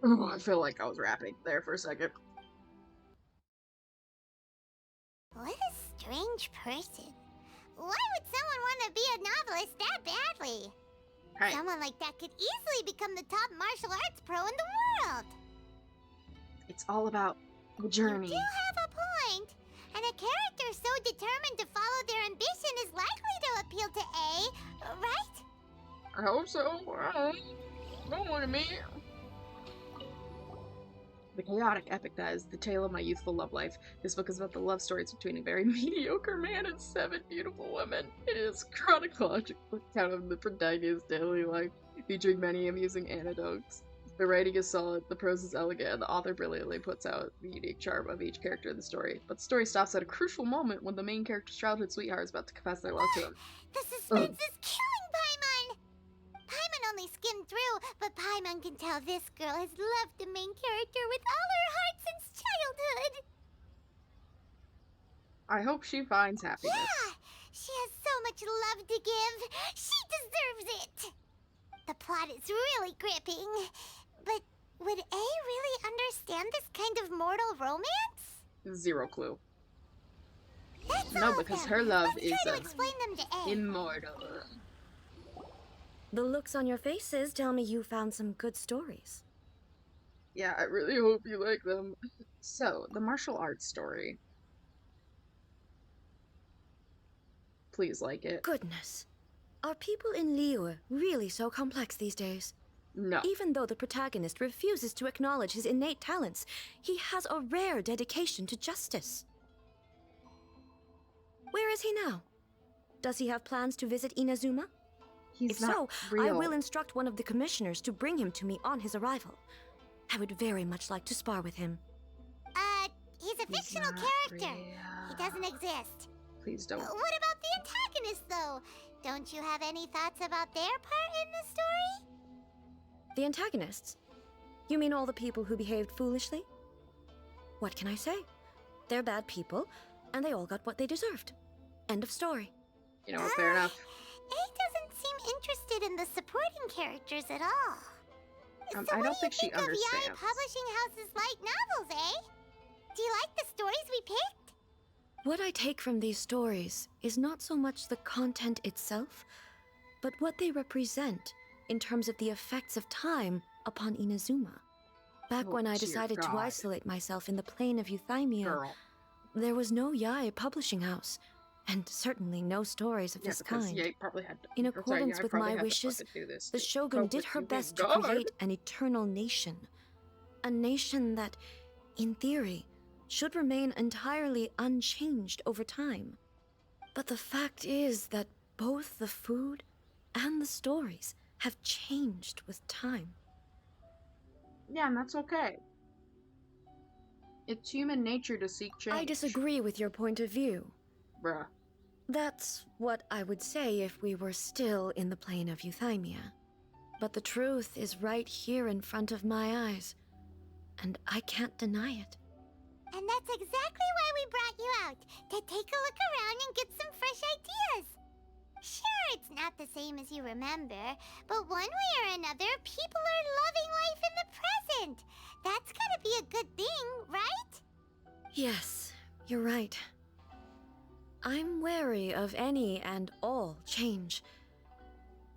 Speaker 1: Oh, I feel like I was rapping there for a second.
Speaker 6: What a strange person. Why would someone want to be a novelist that badly?
Speaker 1: Right.
Speaker 6: Someone like that could easily become the top martial arts pro in the world.
Speaker 1: It's all about the journey.
Speaker 6: You do have a point. And a character so determined to follow their ambition is likely to appeal to A, right?
Speaker 1: I hope so. Don't look at me. The chaotic epic that is the tale of my youthful love life. This book is about the love stories between a very mediocre man and 7 beautiful women. It is a chronological account of the protagonist's daily life, featuring many amusing anecdotes. The writing is solid, the prose is elegant, and the author brilliantly puts out the unique charm of each character in the story. But the story stops at a crucial moment when the main character's childhood sweetheart is about to confess their love to him.
Speaker 6: The suspense is killing Paimon! Paimon only skimmed through, but Paimon can tell this girl has loved the main character with all her heart since childhood.
Speaker 1: I hope she finds happiness.
Speaker 6: Yeah! She has so much love to give. She deserves it! The plot is really gripping. But would A really understand this kind of mortal romance?
Speaker 1: Zero clue.
Speaker 6: That's
Speaker 1: No,
Speaker 6: all
Speaker 1: because
Speaker 6: of
Speaker 1: her
Speaker 6: them.
Speaker 1: love
Speaker 6: Let's
Speaker 1: is
Speaker 6: try to explain them to A.
Speaker 1: immortal.
Speaker 10: The looks on your faces tell me you found some good stories.
Speaker 1: Yeah, I really hope you like them. So, the martial arts story. Please like it.
Speaker 10: Goodness. Are people in Liyue really so complex these days?
Speaker 1: No.
Speaker 10: Even though the protagonist refuses to acknowledge his innate talents, he has a rare dedication to justice. Where is he now? Does he have plans to visit Inazuma?
Speaker 1: He's
Speaker 10: If
Speaker 1: not
Speaker 10: so,
Speaker 1: real.
Speaker 10: I will instruct one of the commissioners to bring him to me on his arrival. I would very much like to spar with him.
Speaker 6: He's a fictional
Speaker 1: not
Speaker 6: character.
Speaker 1: real.
Speaker 6: He doesn't exist.
Speaker 1: Please don't.
Speaker 6: What about the antagonist, though? Don't you have any thoughts about their part in the story?
Speaker 10: The antagonists? You mean all the people who behaved foolishly? What can I say? They're bad people, and they all got what they deserved. End of story.
Speaker 1: You know what, fair enough.
Speaker 6: A doesn't seem interested in the supporting characters at all. So
Speaker 1: I
Speaker 6: what
Speaker 1: don't
Speaker 6: do
Speaker 1: think
Speaker 6: you
Speaker 1: she
Speaker 6: think of Yae
Speaker 1: understands.
Speaker 6: Publishing House's light novels, eh? Do you like the stories we picked?
Speaker 10: What I take from these stories is not so much the content itself, but what they represent in terms of the effects of time upon Inazuma. Back when I
Speaker 1: dear
Speaker 10: decided to
Speaker 1: God.
Speaker 10: isolate myself in the plane of Euthymia,
Speaker 1: Girl.
Speaker 10: there was no Yae publishing house, and certainly no stories of
Speaker 1: Yeah,
Speaker 10: this
Speaker 1: because
Speaker 10: kind.
Speaker 1: Ye probably had to,
Speaker 10: In
Speaker 1: or sorry,
Speaker 10: accordance
Speaker 1: Ye
Speaker 10: with
Speaker 1: probably
Speaker 10: my
Speaker 1: had to
Speaker 10: wishes,
Speaker 1: fucking do this
Speaker 10: the
Speaker 1: to
Speaker 10: Shogun
Speaker 1: cope
Speaker 10: did
Speaker 1: with
Speaker 10: her
Speaker 1: you.
Speaker 10: best
Speaker 1: Oh,
Speaker 10: to
Speaker 1: God.
Speaker 10: create an eternal nation. A nation that, in theory, should remain entirely unchanged over time. But the fact is that both the food and the stories have changed with time.
Speaker 1: Yeah, and that's okay. It's human nature to seek change.
Speaker 10: I disagree with your point of view.
Speaker 1: Bruh.
Speaker 10: That's what I would say if we were still in the plane of Euthymia. But the truth is right here in front of my eyes, and I can't deny it.
Speaker 6: And that's exactly why we brought you out, to take a look around and get some fresh ideas. Sure, it's not the same as you remember, but one way or another, people are loving life in the present. That's gotta be a good thing, right?
Speaker 10: Yes, you're right. I'm wary of any and all change,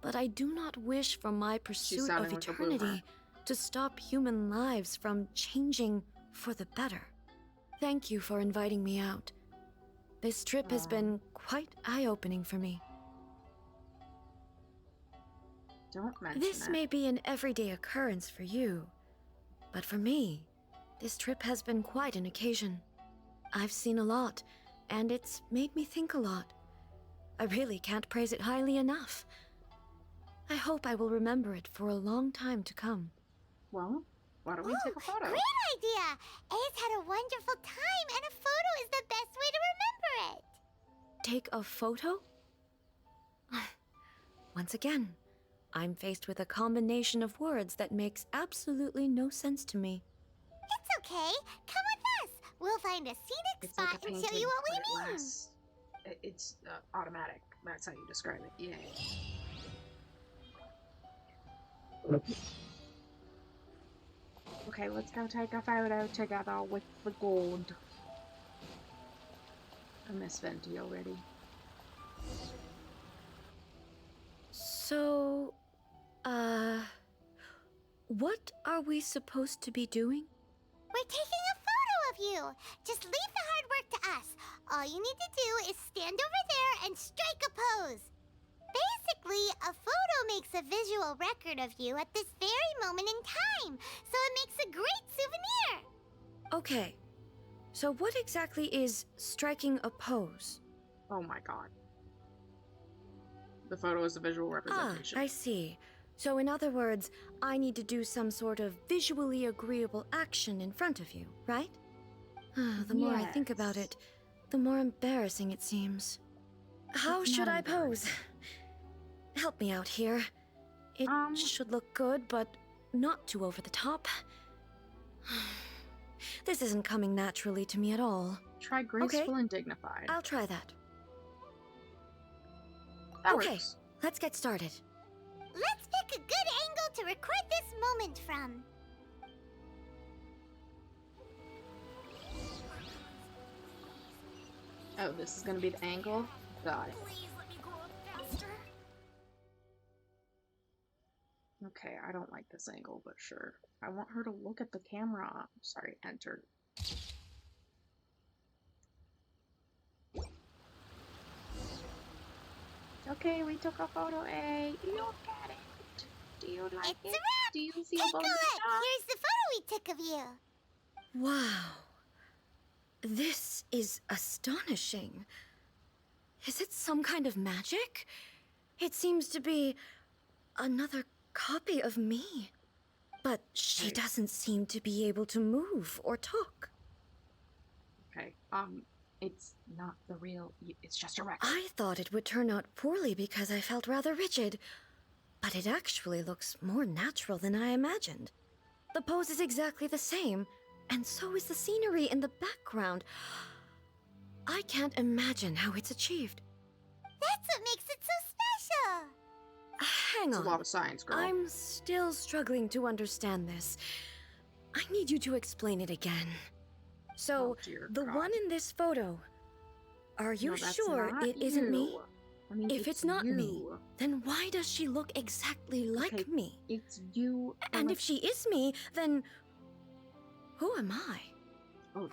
Speaker 10: but I do not wish for my pursuit of
Speaker 1: sounding like a boomer.
Speaker 10: eternity to stop human lives from changing for the better. Thank you for inviting me out. This trip has been quite eye-opening for me.
Speaker 1: Don't mention
Speaker 10: This
Speaker 1: it.
Speaker 10: may be an everyday occurrence for you, but for me, this trip has been quite an occasion. I've seen a lot, and it's made me think a lot. I really can't praise it highly enough. I hope I will remember it for a long time to come.
Speaker 1: Well, why don't we take a photo?
Speaker 6: Great idea! Ace had a wonderful time, and a photo is the best way to remember it.
Speaker 10: Take a photo? Once again, I'm faced with a combination of words that makes absolutely no sense to me.
Speaker 6: It's okay. Come with us. We'll find a scenic
Speaker 1: It's
Speaker 6: spot
Speaker 1: like a
Speaker 6: and show
Speaker 1: painting,
Speaker 6: you what
Speaker 1: but
Speaker 6: we
Speaker 1: it
Speaker 6: mean.
Speaker 1: lasts. It's automatic. That's how you describe it. Yay. Okay, let's go take a photo together with the gold. I miss Venti already.
Speaker 10: So, what are we supposed to be doing?
Speaker 6: We're taking a photo of you. Just leave the hard work to us. All you need to do is stand over there and strike a pose. Basically, a photo makes a visual record of you at this very moment in time, so it makes a great souvenir.
Speaker 10: Okay, so what exactly is striking a pose?
Speaker 1: Oh my god. The photo is a visual representation.
Speaker 10: I see. So in other words, I need to do some sort of visually agreeable action in front of you, right? The more I think about it, the more embarrassing it seems. How
Speaker 1: It's
Speaker 10: should
Speaker 1: not
Speaker 10: I pose? Help me out here. It should look good, but not too over the top. This isn't coming naturally to me at all.
Speaker 1: Try graceful and dignified.
Speaker 10: I'll try that.
Speaker 1: That
Speaker 10: Okay,
Speaker 1: works.
Speaker 10: let's get started.
Speaker 6: Let's pick a good angle to record this moment from.
Speaker 1: Oh, this is gonna be the angle? Got it.
Speaker 6: Please let me grow up faster.
Speaker 1: Okay, I don't like this angle, but sure. I want her to look at the camera. Sorry, enter. Okay, we took a photo, A. Look at it. Do you like
Speaker 6: It's a
Speaker 1: it?
Speaker 6: wrap.
Speaker 1: Do you feel
Speaker 6: Take a
Speaker 1: boned
Speaker 6: look.
Speaker 1: up?
Speaker 6: Here's the photo we took of you.
Speaker 10: Wow. This is astonishing. Is it some kind of magic? It seems to be another copy of me. But she doesn't seem to be able to move or talk.
Speaker 1: Okay, it's not the real, it's just a record.
Speaker 10: I thought it would turn out poorly because I felt rather rigid. But it actually looks more natural than I imagined. The pose is exactly the same, and so is the scenery in the background. I can't imagine how it's achieved.
Speaker 6: That's what makes it so special.
Speaker 10: Hang
Speaker 1: It's
Speaker 10: on.
Speaker 1: a lot of science, girl.
Speaker 10: I'm still struggling to understand this. I need you to explain it again. So,
Speaker 1: dear
Speaker 10: the
Speaker 1: God.
Speaker 10: one in this photo, are you
Speaker 1: No, that's
Speaker 10: sure
Speaker 1: not
Speaker 10: it isn't me?
Speaker 1: you. I mean,
Speaker 10: If it's not
Speaker 1: you.
Speaker 10: me, then why does she look exactly like
Speaker 1: Okay,
Speaker 10: me?
Speaker 1: It's you.
Speaker 10: And if she is me, then who am I?
Speaker 1: Oh,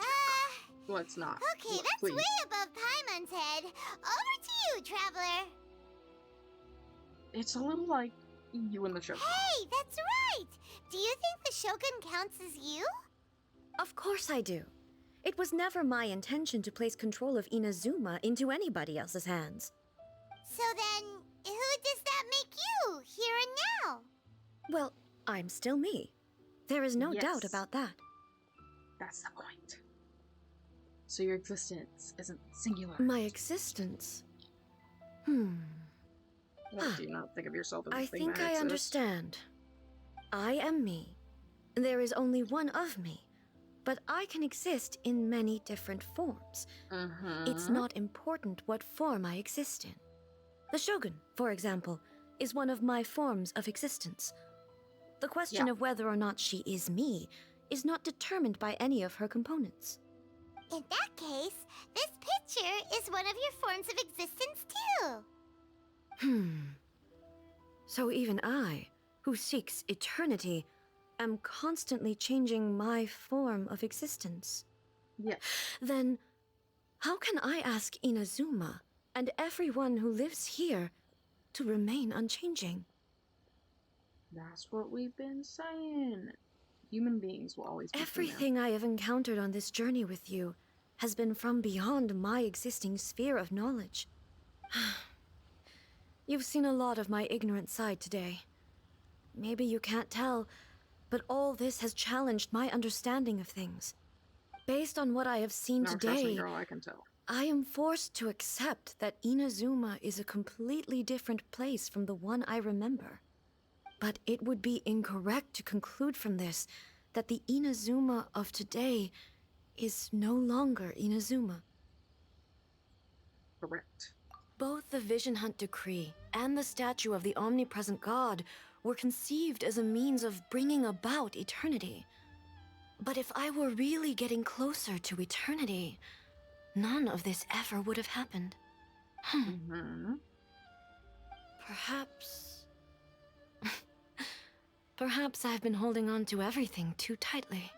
Speaker 1: well, it's not.
Speaker 6: Okay,
Speaker 1: Look,
Speaker 6: that's
Speaker 1: please.
Speaker 6: way above Paimon's head. Over to you, Traveler.
Speaker 1: It's a little like you and the show.
Speaker 6: Hey, that's right! Do you think the Shogun counts as you?
Speaker 10: Of course I do. It was never my intention to place control of Inazuma into anybody else's hands.
Speaker 6: So then, who does that make you, here and now?
Speaker 10: Well, I'm still me. There is no doubt
Speaker 1: Yes.
Speaker 10: about that.
Speaker 1: That's the point. So your existence isn't singular.
Speaker 10: My existence?
Speaker 1: What, do you not think of yourself as a
Speaker 10: I
Speaker 1: thing
Speaker 10: think
Speaker 1: that
Speaker 10: I
Speaker 1: exists?
Speaker 10: understand. I am me. There is only one of me, but I can exist in many different forms. It's not important what form I exist in. The Shogun, for example, is one of my forms of existence. The question of whether or not she is me is not determined by any of her components.
Speaker 6: In that case, this picture is one of your forms of existence too.
Speaker 10: So even I, who seeks eternity, am constantly changing my form of existence.
Speaker 1: Yeah.
Speaker 10: Then, how can I ask Inazuma and everyone who lives here to remain unchanging?
Speaker 1: That's what we've been saying. Human beings will always be
Speaker 10: Everything I have encountered on this journey with you has been from beyond my existing sphere of knowledge. You've seen a lot of my ignorant side today. Maybe you can't tell, but all this has challenged my understanding of things. Based on what I have seen
Speaker 1: No, trust me,
Speaker 10: today,
Speaker 1: girl, I can tell.
Speaker 10: I am forced to accept that Inazuma is a completely different place from the one I remember. But it would be incorrect to conclude from this that the Inazuma of today is no longer Inazuma.
Speaker 1: Correct.
Speaker 10: Both the Vision Hunt Decree and the statue of the omnipresent God were conceived as a means of bringing about eternity. But if I were really getting closer to eternity, none of this ever would have happened. Perhaps... Perhaps I've been holding on to everything too tightly.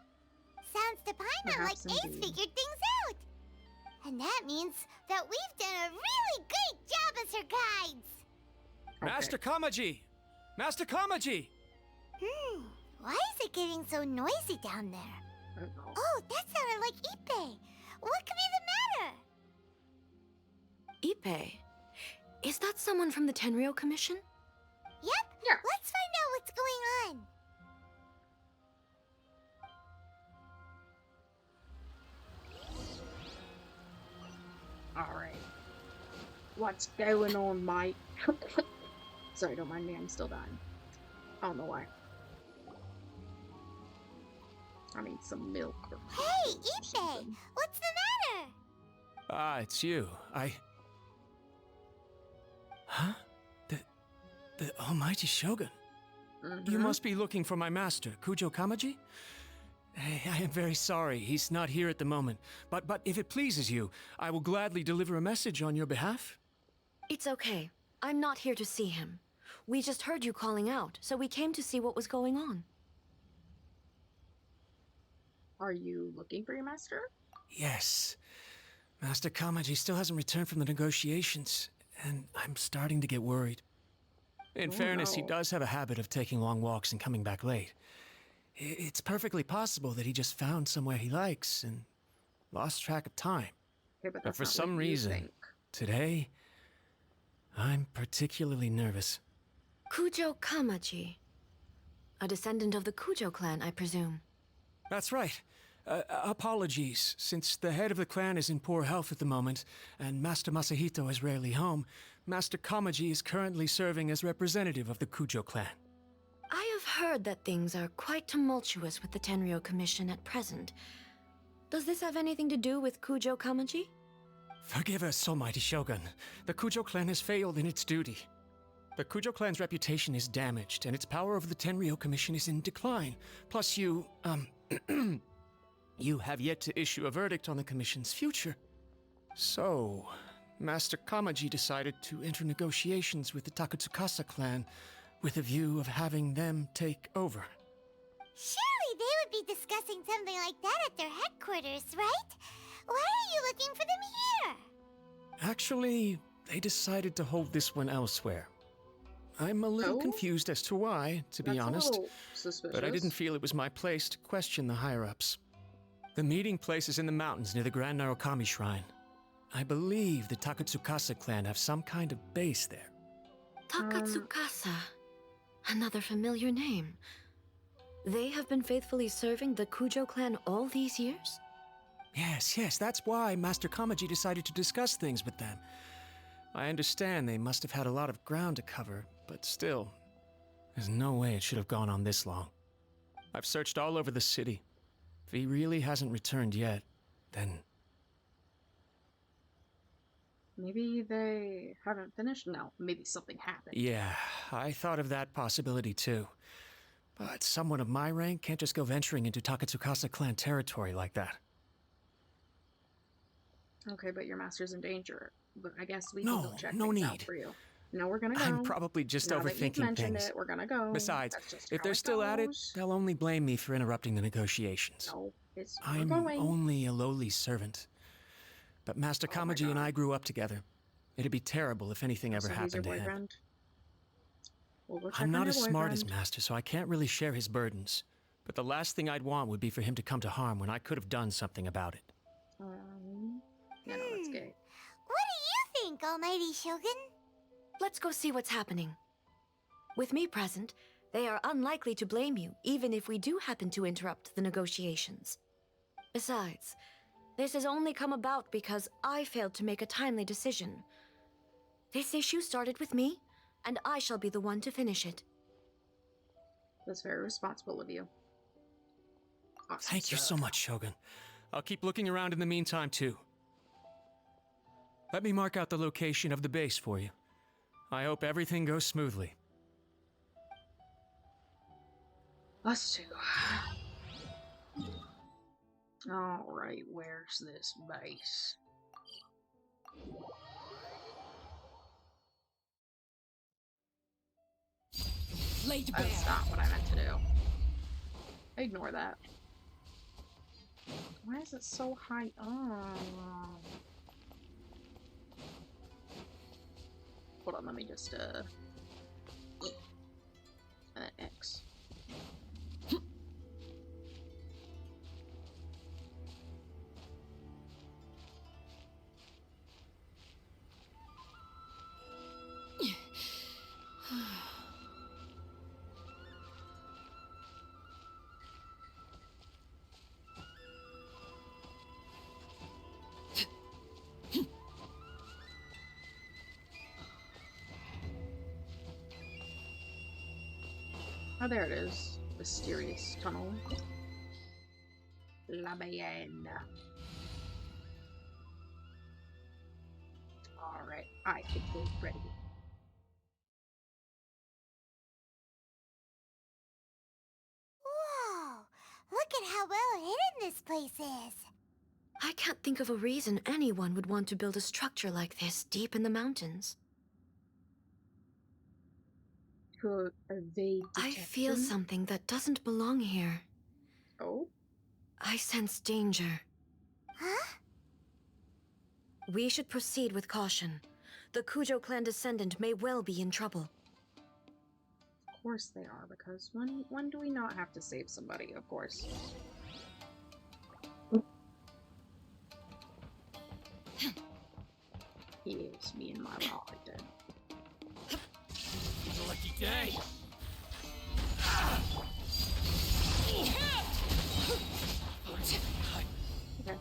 Speaker 6: Sounds to Paimon like
Speaker 1: Perhaps
Speaker 6: Ace
Speaker 1: indeed.
Speaker 6: figured things out. And that means that we've done a really great job as her guides.
Speaker 11: Master Kamaji! Master Kamaji!
Speaker 6: Why is it getting so noisy down there? Oh, that sounded like Ippei. What could be the matter?
Speaker 10: Ippei? Is that someone from the Tenryou Commission?
Speaker 6: Yep.
Speaker 1: Yeah.
Speaker 6: Let's find out what's going on.
Speaker 1: Alright. What's going on, mate? Sorry, don't mind me, I'm still dying. I don't know why. I need some milk. Or
Speaker 6: Hey, Ippei!
Speaker 1: something.
Speaker 6: What's the matter?
Speaker 11: Ah, it's you. Huh? The Almighty Shogun? You must be looking for my master, Kujo Kamaji? I am very sorry, he's not here at the moment. But if it pleases you, I will gladly deliver a message on your behalf.
Speaker 10: It's okay. I'm not here to see him. We just heard you calling out, so we came to see what was going on.
Speaker 1: Are you looking for your master?
Speaker 11: Yes. Master Kamaji still hasn't returned from the negotiations, and I'm starting to get worried. In fairness, he
Speaker 1: no.
Speaker 11: does have a habit of taking long walks and coming back late. It's perfectly possible that he just found somewhere he likes and lost track of time.
Speaker 1: Okay, but
Speaker 11: But
Speaker 1: that's
Speaker 11: for
Speaker 1: not
Speaker 11: some
Speaker 1: what you
Speaker 11: reason,
Speaker 1: think.
Speaker 11: today, I'm particularly nervous.
Speaker 10: Kujo Kamaji. A descendant of the Kujo clan, I presume.
Speaker 11: That's right. Apologies, since the head of the clan is in poor health at the moment, and Master Masahito is rarely home, Master Kamaji is currently serving as representative of the Kujo clan.
Speaker 10: I have heard that things are quite tumultuous with the Tenryou Commission at present. Does this have anything to do with Kujo Kamaji?
Speaker 11: Forgive us, Almighty Shogun. The Kujo clan has failed in its duty. The Kujo clan's reputation is damaged, and its power over the Tenryou Commission is in decline. Plus You have yet to issue a verdict on the Commission's future. So, Master Kamaji decided to enter negotiations with the Takatsukasa clan with a view of having them take over.
Speaker 6: Surely they would be discussing something like that at their headquarters, right? Why are you looking for them here?
Speaker 11: Actually, they decided to hold this one elsewhere. I'm a little confused as to why, to be honest, but I didn't feel it was my place to question the higher-ups. The meeting place is in the mountains near the Grand Narukami Shrine. I believe the Takatsukasa clan have some kind of base there.
Speaker 10: Takatsukasa. Another familiar name. They have been faithfully serving the Kujo clan all these years?
Speaker 11: Yes, that's why Master Kamaji decided to discuss things with them. I understand they must have had a lot of ground to cover, but still, there's no way it should have gone on this long. I've searched all over the city. If he really hasn't returned yet, then...
Speaker 1: Maybe they haven't finished? No, maybe something happened.
Speaker 11: Yeah, I thought of that possibility too. But someone of my rank can't just go venturing into Takatsukasa clan territory like that.
Speaker 1: Okay, but your master's in danger. But I guess we can go check
Speaker 11: no
Speaker 1: things
Speaker 11: need.
Speaker 1: out for you. No, we're gonna go.
Speaker 11: I'm probably just
Speaker 1: now that you've
Speaker 11: overthinking
Speaker 1: mentioned
Speaker 11: things.
Speaker 1: It, we're gonna go.
Speaker 11: Besides,
Speaker 1: That's just
Speaker 11: if
Speaker 1: how
Speaker 11: they're still at it,
Speaker 1: goes.
Speaker 11: they'll only blame me for interrupting the negotiations.
Speaker 1: No, we're
Speaker 11: I'm
Speaker 1: going.
Speaker 11: only a lowly servant. But Master Kamaji and I grew up together. It'd be terrible if anything ever happened to him.
Speaker 1: We'll go check
Speaker 11: I'm
Speaker 1: on
Speaker 11: not
Speaker 1: your
Speaker 11: as smart as
Speaker 1: boyfriend.
Speaker 11: Master, so I can't really share his burdens. But the last thing I'd want would be for him to come to harm when I could have done something about it.
Speaker 1: Yeah, no, that's gay.
Speaker 6: What do you think, Almighty Shogun?
Speaker 10: Let's go see what's happening. With me present, they are unlikely to blame you, even if we do happen to interrupt the negotiations. Besides, this has only come about because I failed to make a timely decision. This issue started with me, and I shall be the one to finish it.
Speaker 1: That's very responsible of you. Awesome
Speaker 11: Thank you
Speaker 1: stuff.
Speaker 11: so much, Shogun. I'll keep looking around in the meantime, too. Let me mark out the location of the base for you. I hope everything goes smoothly.
Speaker 1: Us two. Alright, where's this base? That's not what I meant to do. Ignore that. Why is it so high up? Hold on, let me just, X. Oh, there it is. Mysterious tunnel. La Bayenne. Alright, I think we're ready.
Speaker 6: Whoa! Look at how well hidden this place is.
Speaker 10: I can't think of a reason anyone would want to build a structure like this deep in the mountains.
Speaker 1: To evade
Speaker 10: I
Speaker 1: detection.
Speaker 10: feel something that doesn't belong here.
Speaker 1: Oh?
Speaker 10: I sense danger.
Speaker 6: Huh?
Speaker 10: We should proceed with caution. The Kujo clan descendant may well be in trouble.
Speaker 1: Of course they are, because when do we not have to save somebody? Of course. Yes, me and my raiden.
Speaker 2: Lucky day.
Speaker 1: Okay.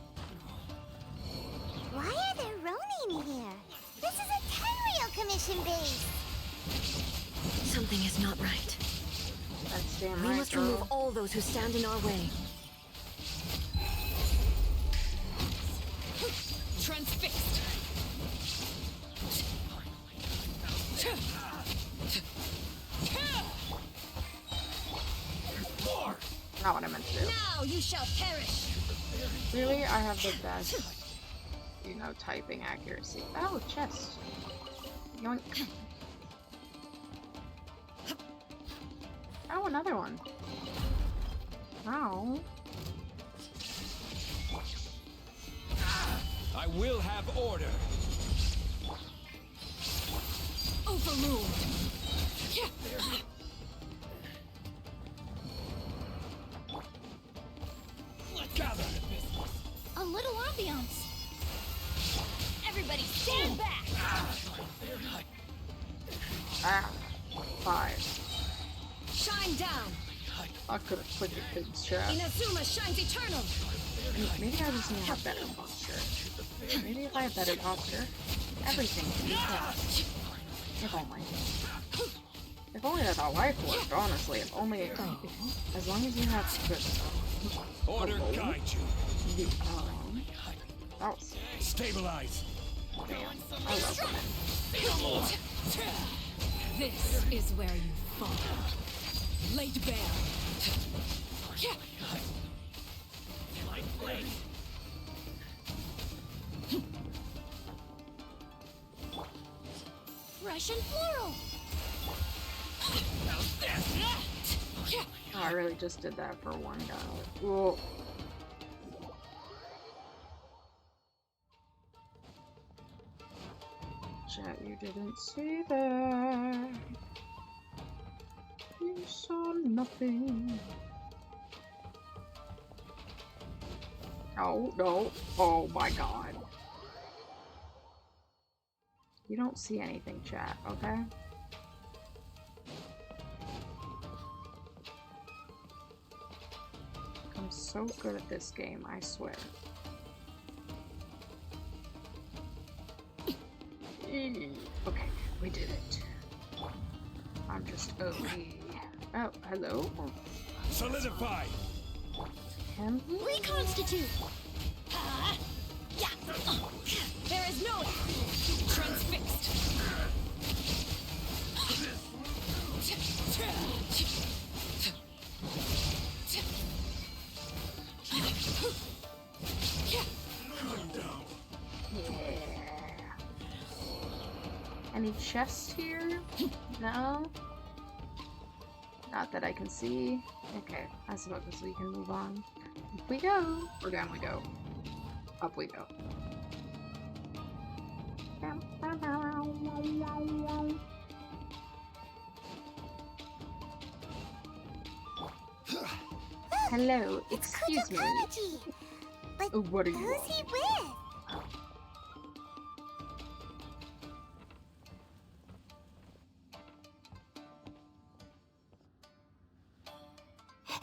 Speaker 6: Why are there Ronin here? This is a Tenryou Commission base.
Speaker 10: Something is not right.
Speaker 1: That's damn
Speaker 10: We
Speaker 1: right,
Speaker 10: must
Speaker 1: girl.
Speaker 10: remove all those who stand in our way.
Speaker 7: Transfixed.
Speaker 1: Not what I meant to do.
Speaker 7: Now you shall perish.
Speaker 1: Clearly, I have the best, you know, typing accuracy. Oh, chest. Yoink. Oh, another one. Wow.
Speaker 11: I will have order.
Speaker 7: Overruled. Yeah.
Speaker 11: Let's gather.
Speaker 6: A little ambiance. Everybody stand back.
Speaker 1: Ah. 5.
Speaker 7: Shine down.
Speaker 1: I could have clicked the pig's chest.
Speaker 7: Inazuma shines eternal.
Speaker 1: Maybe I just need to have better posture. Maybe if I have better posture, everything can be fixed. If only. If only that our life worked, honestly. If only. As long as you have good stuff.
Speaker 11: Order guide you.
Speaker 1: That was.
Speaker 11: Stabilize.
Speaker 1: Damn. I love women.
Speaker 7: This is where you fall. Laid bare.
Speaker 6: Fresh and floral.
Speaker 1: Oh, I really just did that for one guy. Whoa. Chat, you didn't see that. You saw nothing. Oh, no. Oh my god. You don't see anything, chat, okay? I'm so good at this game, I swear. Okay, we did it. I'm just OP. Oh, hello?
Speaker 11: Solidify.
Speaker 1: Him?
Speaker 6: Reconstitute.
Speaker 7: Yeah. There is no transfixed.
Speaker 1: Yeah. Any chests here? No? Not that I can see. Okay, I suppose we can move on. Up we go! Or down we go. Up we go. Hello, excuse me.
Speaker 6: But
Speaker 1: What are you
Speaker 6: who's
Speaker 1: on?
Speaker 6: he with?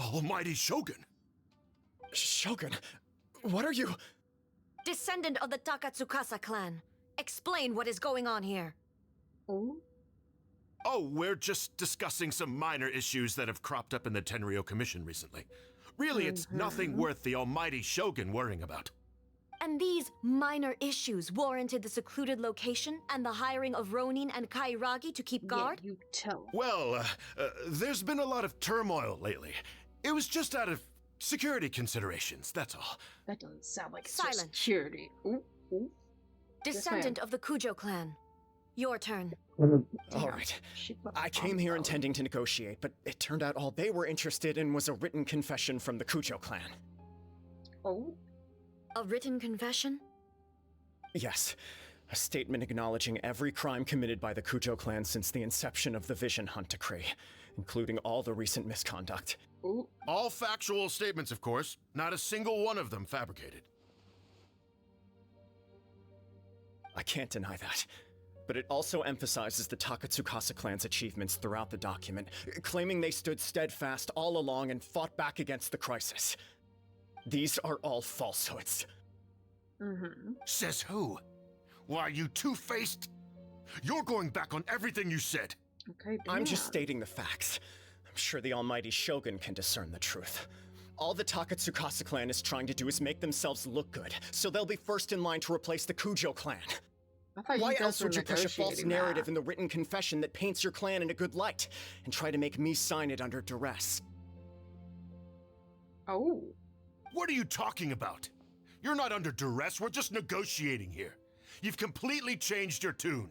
Speaker 13: Almighty Shogun!
Speaker 4: Shogun, what are you?
Speaker 10: Descendant of the Takatsukasa clan. Explain what is going on here.
Speaker 1: Oh?
Speaker 13: Oh, we're just discussing some minor issues that have cropped up in the Tenryo Commission recently. Really, it's nothing worth the Almighty Shogun worrying about.
Speaker 10: And these minor issues warranted the secluded location and the hiring of Ronin and Kairagi to keep guard?
Speaker 1: Yeah, you tell.
Speaker 13: Well, there's been a lot of turmoil lately. It was just out of security considerations, that's all.
Speaker 1: That doesn't sound like it's
Speaker 10: Silence.
Speaker 1: just security. Ooh, ooh.
Speaker 10: Descendant of the Kujo clan. Your turn.
Speaker 4: All right. I came here intending to negotiate, but it turned out all they were interested in was a written confession from the Kujo clan.
Speaker 1: Oh?
Speaker 10: A written confession?
Speaker 4: Yes. A statement acknowledging every crime committed by the Kujo clan since the inception of the Vision Hunt Decree, including all the recent misconduct.
Speaker 1: Ooh.
Speaker 13: All factual statements, of course. Not a single one of them fabricated.
Speaker 4: I can't deny that. But it also emphasizes the Takatsukasa clan's achievements throughout the document, claiming they stood steadfast all along and fought back against the crisis. These are all falsehoods.
Speaker 13: Says who? Why, you two-faced? You're going back on everything you said.
Speaker 1: Okay,
Speaker 4: I'm just stating the facts. I'm sure the almighty Shogun can discern the truth. All the Takatsukasa clan is trying to do is make themselves look good, so they'll be first in line to replace the Kujo clan. Why else would you push a false narrative in the written confession that paints your clan in a good light, and try to make me sign it under duress?
Speaker 1: Oh.
Speaker 13: What are you talking about? You're not under duress, we're just negotiating here. You've completely changed your tune.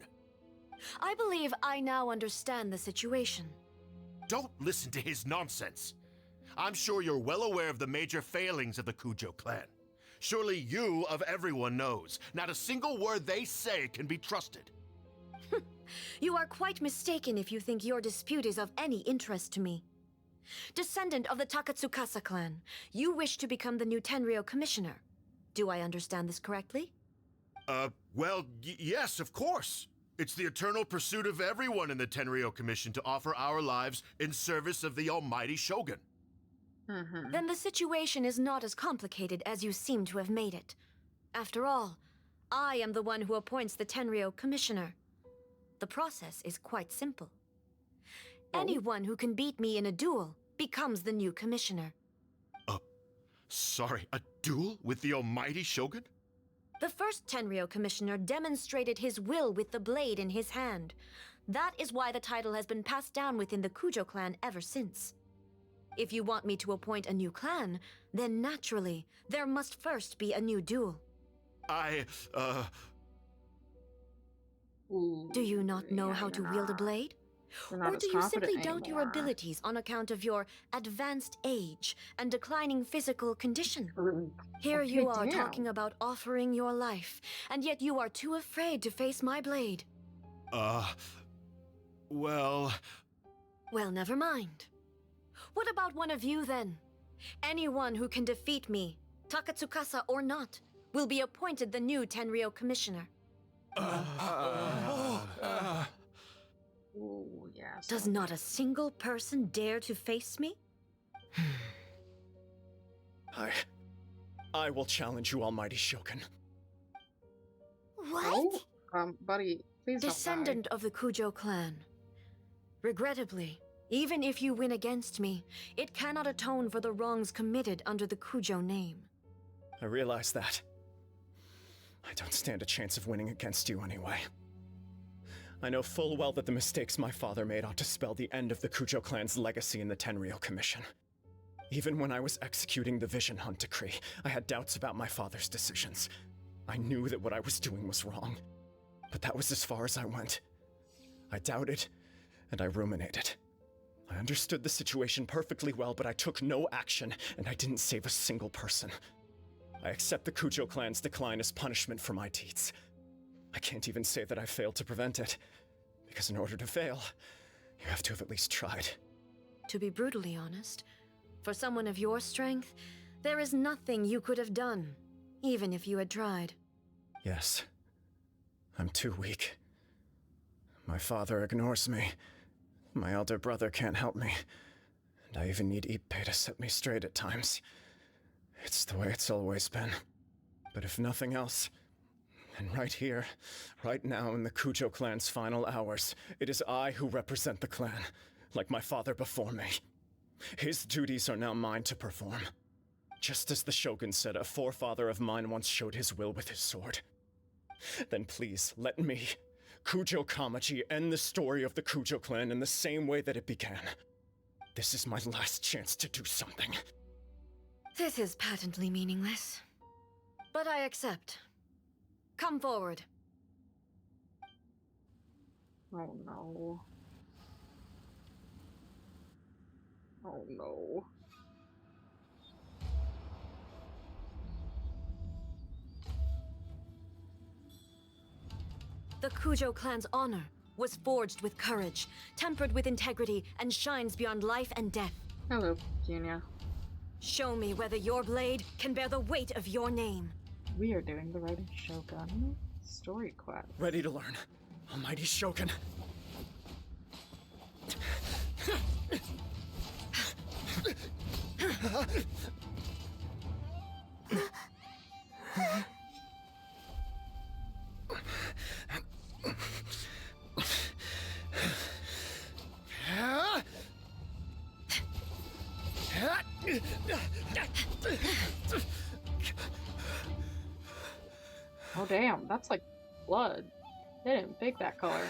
Speaker 10: I believe I now understand the situation.
Speaker 13: Don't listen to his nonsense. I'm sure you're well aware of the major failings of the Kujo clan. Surely you, of everyone, knows. Not a single word they say can be trusted.
Speaker 10: You are quite mistaken if you think your dispute is of any interest to me. Descendant of the Takatsukasa clan, you wish to become the new Tenryou commissioner. Do I understand this correctly?
Speaker 13: Well, yes, of course. It's the eternal pursuit of everyone in the Tenryou Commission to offer our lives in service of the almighty Shogun.
Speaker 10: Then the situation is not as complicated as you seem to have made it. After all, I am the one who appoints the Tenryou commissioner. The process is quite simple. Anyone who can beat me in a duel becomes the new commissioner.
Speaker 13: Sorry, a duel with the almighty Shogun?
Speaker 10: The first Tenryou commissioner demonstrated his will with the blade in his hand. That is why the title has been passed down within the Kujo clan ever since. If you want me to appoint a new clan, then naturally, there must first be a new duel. Do you not know how to wield a blade? Or do you simply doubt your abilities on account of your advanced age and declining physical condition? Here you are talking about offering your life, and yet you are too afraid to face my blade.
Speaker 13: Well...
Speaker 10: Well, never mind. What about one of you, then? Anyone who can defeat me, Takatsukasa or not, will be appointed the new Tenryou commissioner.
Speaker 1: Ooh, yeah.
Speaker 10: Does not a single person dare to face me?
Speaker 4: I will challenge you, almighty Shogun.
Speaker 6: What?
Speaker 1: Buddy, please
Speaker 10: Descendant of the Kujo clan. Regrettably, even if you win against me, it cannot atone for the wrongs committed under the Kujo name.
Speaker 4: I realize that. I don't stand a chance of winning against you anyway. I know full well that the mistakes my father made ought to spell the end of the Kujo clan's legacy in the Tenryou Commission. Even when I was executing the Vision Hunt decree, I had doubts about my father's decisions. I knew that what I was doing was wrong, but that was as far as I went. I doubted, and I ruminated. I understood the situation perfectly well, but I took no action, and I didn't save a single person. I accept the Kujo clan's decline as punishment for my deeds. I can't even say that I failed to prevent it, because in order to fail, you have to have at least tried.
Speaker 10: To be brutally honest, for someone of your strength, there is nothing you could have done, even if you had tried.
Speaker 4: Yes. I'm too weak. My father ignores me. My elder brother can't help me. And I even need Ippei to set me straight at times. It's the way it's always been. But if nothing else, then right here, right now in the Kujo clan's final hours, it is I who represent the clan, like my father before me. His duties are now mine to perform. Just as the Shogun said, a forefather of mine once showed his will with his sword. Then please, let me, Kujo Kamaji, end the story of the Kujo clan in the same way that it began. This is my last chance to do something.
Speaker 10: This is patently meaningless. But I accept. Come forward.
Speaker 1: Oh no. Oh no.
Speaker 10: The Kujo clan's honor was forged with courage, tempered with integrity, and shines beyond life and death.
Speaker 1: Hello, Junior.
Speaker 10: Show me whether your blade can bear the weight of your name.
Speaker 1: We are doing the Raiden Shogun story quest.
Speaker 4: Ready to learn. Almighty Shogun.
Speaker 1: Oh damn, that's like blood. They didn't pick that color.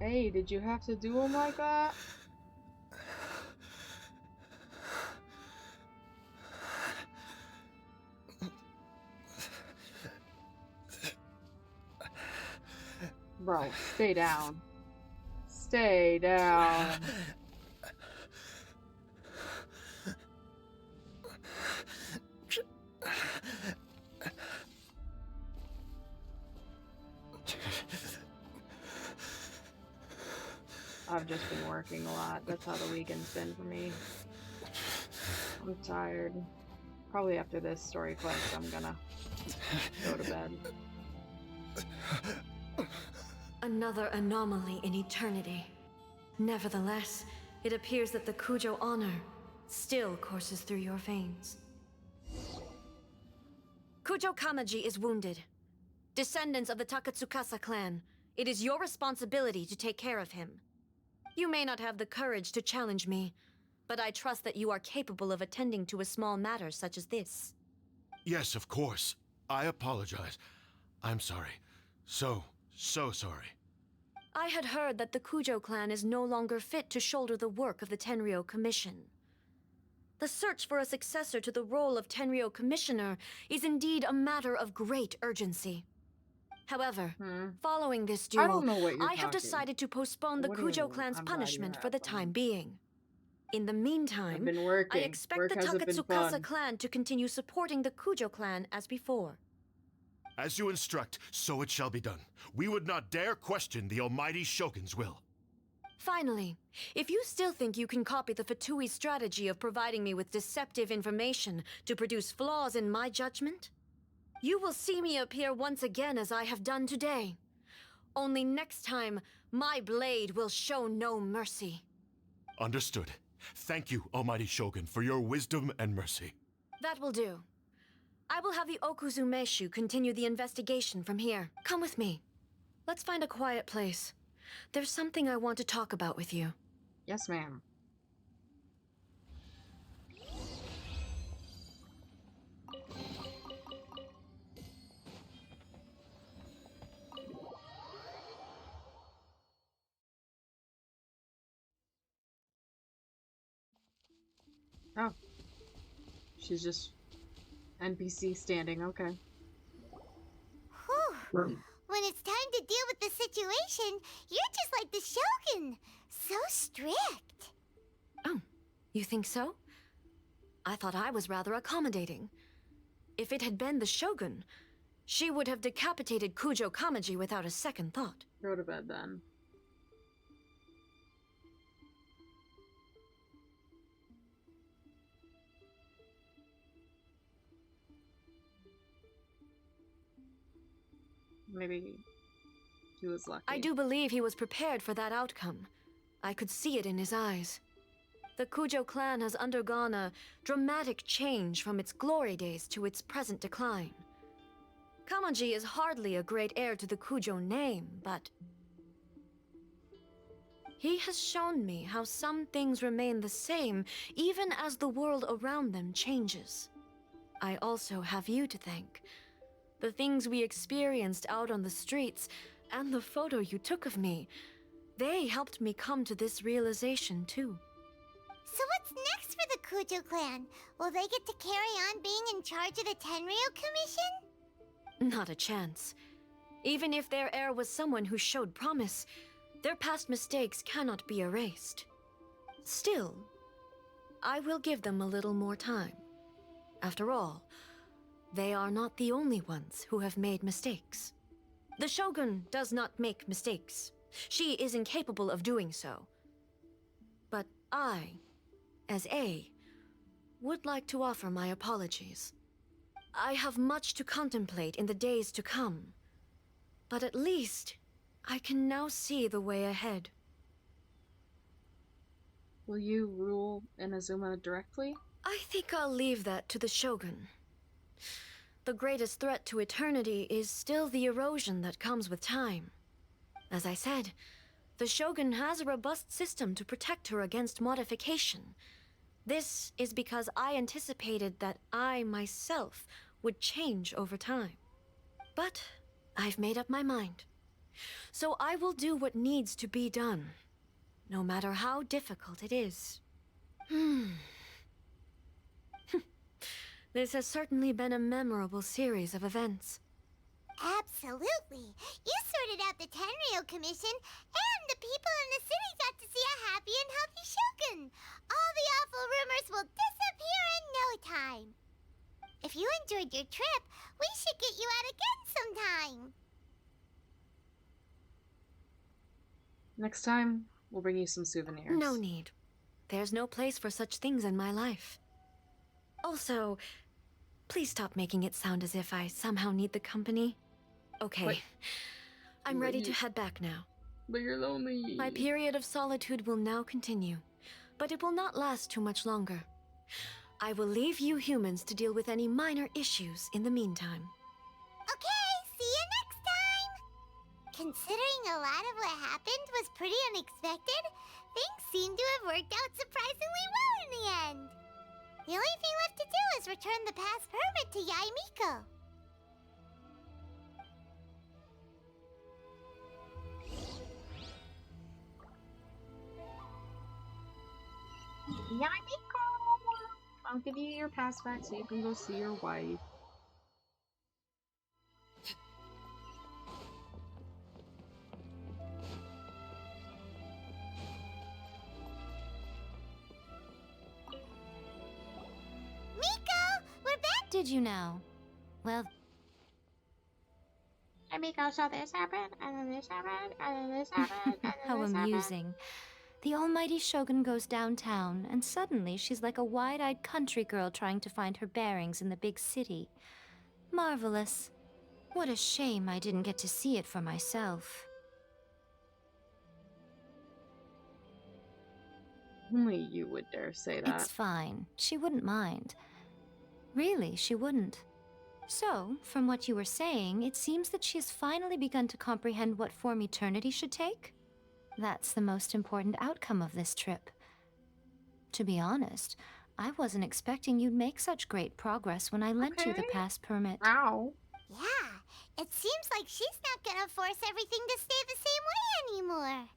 Speaker 1: Hey, did you have to do him like that? Bro, stay down. Stay down. I've just been working a lot. That's how the weekend's been for me. I'm tired. Probably after this story quest, I'm gonna go to bed.
Speaker 10: Another anomaly in eternity. Nevertheless, it appears that the Kujo honor still courses through your veins. Kujo Kamaji is wounded. Descendants of the Takatsukasa clan, it is your responsibility to take care of him. You may not have the courage to challenge me, but I trust that you are capable of attending to a small matter such as this.
Speaker 13: Yes, of course. I apologize. I'm sorry. So sorry.
Speaker 10: I had heard that the Kujo clan is no longer fit to shoulder the work of the Tenryou Commission. The search for a successor to the role of Tenryou Commissioner is indeed a matter of great urgency. However, following this
Speaker 1: I
Speaker 10: duel,
Speaker 1: don't know what you're
Speaker 10: I have
Speaker 1: talking.
Speaker 10: decided to postpone the
Speaker 1: What do you
Speaker 10: Kujo
Speaker 1: mean?
Speaker 10: clan's
Speaker 1: I'm glad you
Speaker 10: punishment for
Speaker 1: have
Speaker 10: the
Speaker 1: fun.
Speaker 10: time being. In the meantime,
Speaker 1: I've been
Speaker 10: I
Speaker 1: working.
Speaker 10: expect
Speaker 1: Work
Speaker 10: the
Speaker 1: hasn't been
Speaker 10: Takatsukasa
Speaker 1: fun.
Speaker 10: clan to continue supporting the Kujo clan as before.
Speaker 13: As you instruct, so it shall be done. We would not dare question the almighty Shogun's will.
Speaker 10: Finally, if you still think you can copy the Fatui's strategy of providing me with deceptive information to produce flaws in my judgment, you will see me appear once again as I have done today. Only next time, my blade will show no mercy.
Speaker 13: Understood. Thank you, almighty Shogun, for your wisdom and mercy.
Speaker 10: That will do. I will have the Okuzumeshu continue the investigation from here. Come with me. Let's find a quiet place. There's something I want to talk about with you.
Speaker 1: Yes, ma'am. Oh. She's just NPC standing, okay.
Speaker 6: Whew. When it's time to deal with the situation, you're just like the Shogun. So strict.
Speaker 10: Oh, you think so? I thought I was rather accommodating. If it had been the Shogun, she would have decapitated Kujo Kamaji without a second thought.
Speaker 1: Go to bed then. Maybe he was lucky.
Speaker 10: I do believe he was prepared for that outcome. I could see it in his eyes. The Kujo clan has undergone a dramatic change from its glory days to its present decline. Kamaji is hardly a great heir to the Kujo name, but he has shown me how some things remain the same even as the world around them changes. I also have you to thank. The things we experienced out on the streets, and the photo you took of me, they helped me come to this realization too.
Speaker 6: So what's next for the Kujo clan? Will they get to carry on being in charge of the Tenryou Commission?
Speaker 10: Not a chance. Even if their heir was someone who showed promise, their past mistakes cannot be erased. Still, I will give them a little more time. After all, they are not the only ones who have made mistakes. The Shogun does not make mistakes. She is incapable of doing so. But I, as A, would like to offer my apologies. I have much to contemplate in the days to come, but at least I can now see the way ahead.
Speaker 1: Will you rule Inazuma directly?
Speaker 10: I think I'll leave that to the Shogun. The greatest threat to eternity is still the erosion that comes with time. As I said, the Shogun has a robust system to protect her against modification. This is because I anticipated that I myself would change over time. But I've made up my mind. So I will do what needs to be done, no matter how difficult it is. This has certainly been a memorable series of events.
Speaker 6: Absolutely. You sorted out the Tenryo Commission, and the people in the city got to see a happy and healthy Shogun. All the awful rumors will disappear in no time. If you enjoyed your trip, we should get you out again sometime.
Speaker 1: Next time, we'll bring you some souvenirs.
Speaker 10: No need. There's no place for such things in my life. Also, please stop making it sound as if I somehow need the company. Okay.
Speaker 1: Wait.
Speaker 10: I'm ready to head back now.
Speaker 1: But you're lonely.
Speaker 10: My period of solitude will now continue, but it will not last too much longer. I will leave you humans to deal with any minor issues in the meantime.
Speaker 6: Okay, see you next time! Considering a lot of what happened was pretty unexpected, things seem to have worked out surprisingly well in the end. The only thing left to do is return the past permit to Yaimiko.
Speaker 1: Yaimiko! I'll give you your pass back so you can go see your wife.
Speaker 6: Miko! We're back!
Speaker 8: Did you know? Well,
Speaker 1: Hey Miko, so this happened, and then this happened, and then this happened, and then
Speaker 8: how
Speaker 1: this happened.
Speaker 8: amusing. The almighty Shogun goes downtown, and suddenly she's like a wide-eyed country girl trying to find her bearings in the big city. Marvelous. What a shame I didn't get to see it for myself.
Speaker 1: Only you would dare say that.
Speaker 8: It's fine. She wouldn't mind. Really, she wouldn't. So, from what you were saying, it seems that she has finally begun to comprehend what form eternity should take? That's the most important outcome of this trip. To be honest, I wasn't expecting you'd make such great progress when I lent you the pass permit.
Speaker 1: Ow.
Speaker 6: Yeah, it seems like she's not gonna force everything to stay the same way anymore.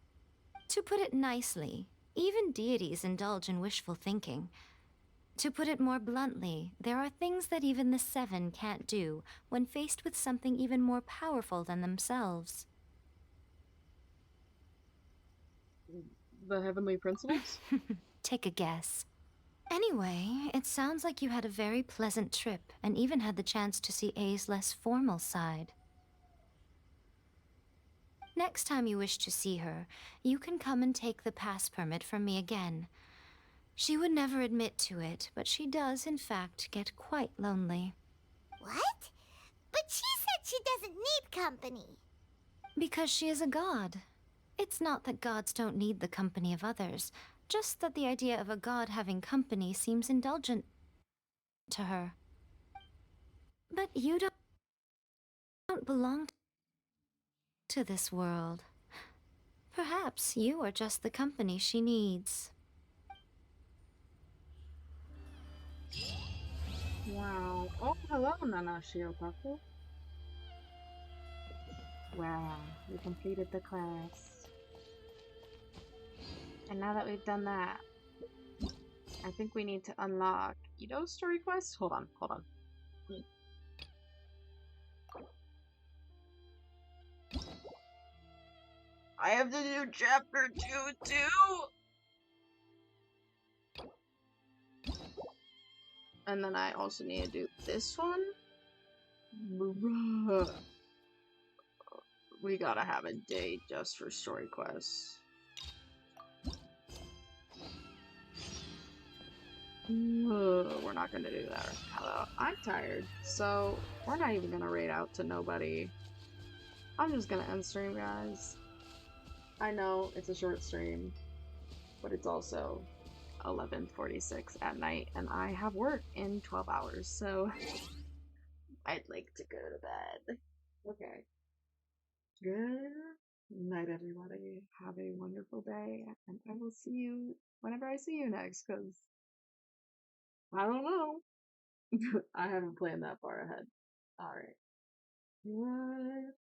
Speaker 8: To put it nicely, even deities indulge in wishful thinking. To put it more bluntly, there are things that even the Seven can't do when faced with something even more powerful than themselves.
Speaker 1: The heavenly principles?
Speaker 8: Take a guess. Anyway, it sounds like you had a very pleasant trip and even had the chance to see A's less formal side. Next time you wish to see her, you can come and take the pass permit from me again. She would never admit to it, but she does, in fact, get quite lonely.
Speaker 6: What? But she said she doesn't need company.
Speaker 8: Because she is a god. It's not that gods don't need the company of others, just that the idea of a god having company seems indulgent to her. But you don't belong to this world. Perhaps you are just the company she needs.
Speaker 1: Wow. Oh, hello, Nana Shiokaku. Wow, we completed the class. And now that we've done that, I think we need to unlock Ito's story quest? Hold on. I have to do chapter 2 too! And then I also need to do this one? Bruh. We gotta have a day just for story quests. We're not gonna do that right now though. I'm tired, so we're not even gonna raid out to nobody. I'm just gonna end stream, guys. I know it's a short stream, but it's also 11:46 at night, and I have work in 12 hours, so I'd like to go to bed. Okay. Good night, everybody. Have a wonderful day, and I will see you whenever I see you next, because I don't know. I haven't planned that far ahead. Alright. What?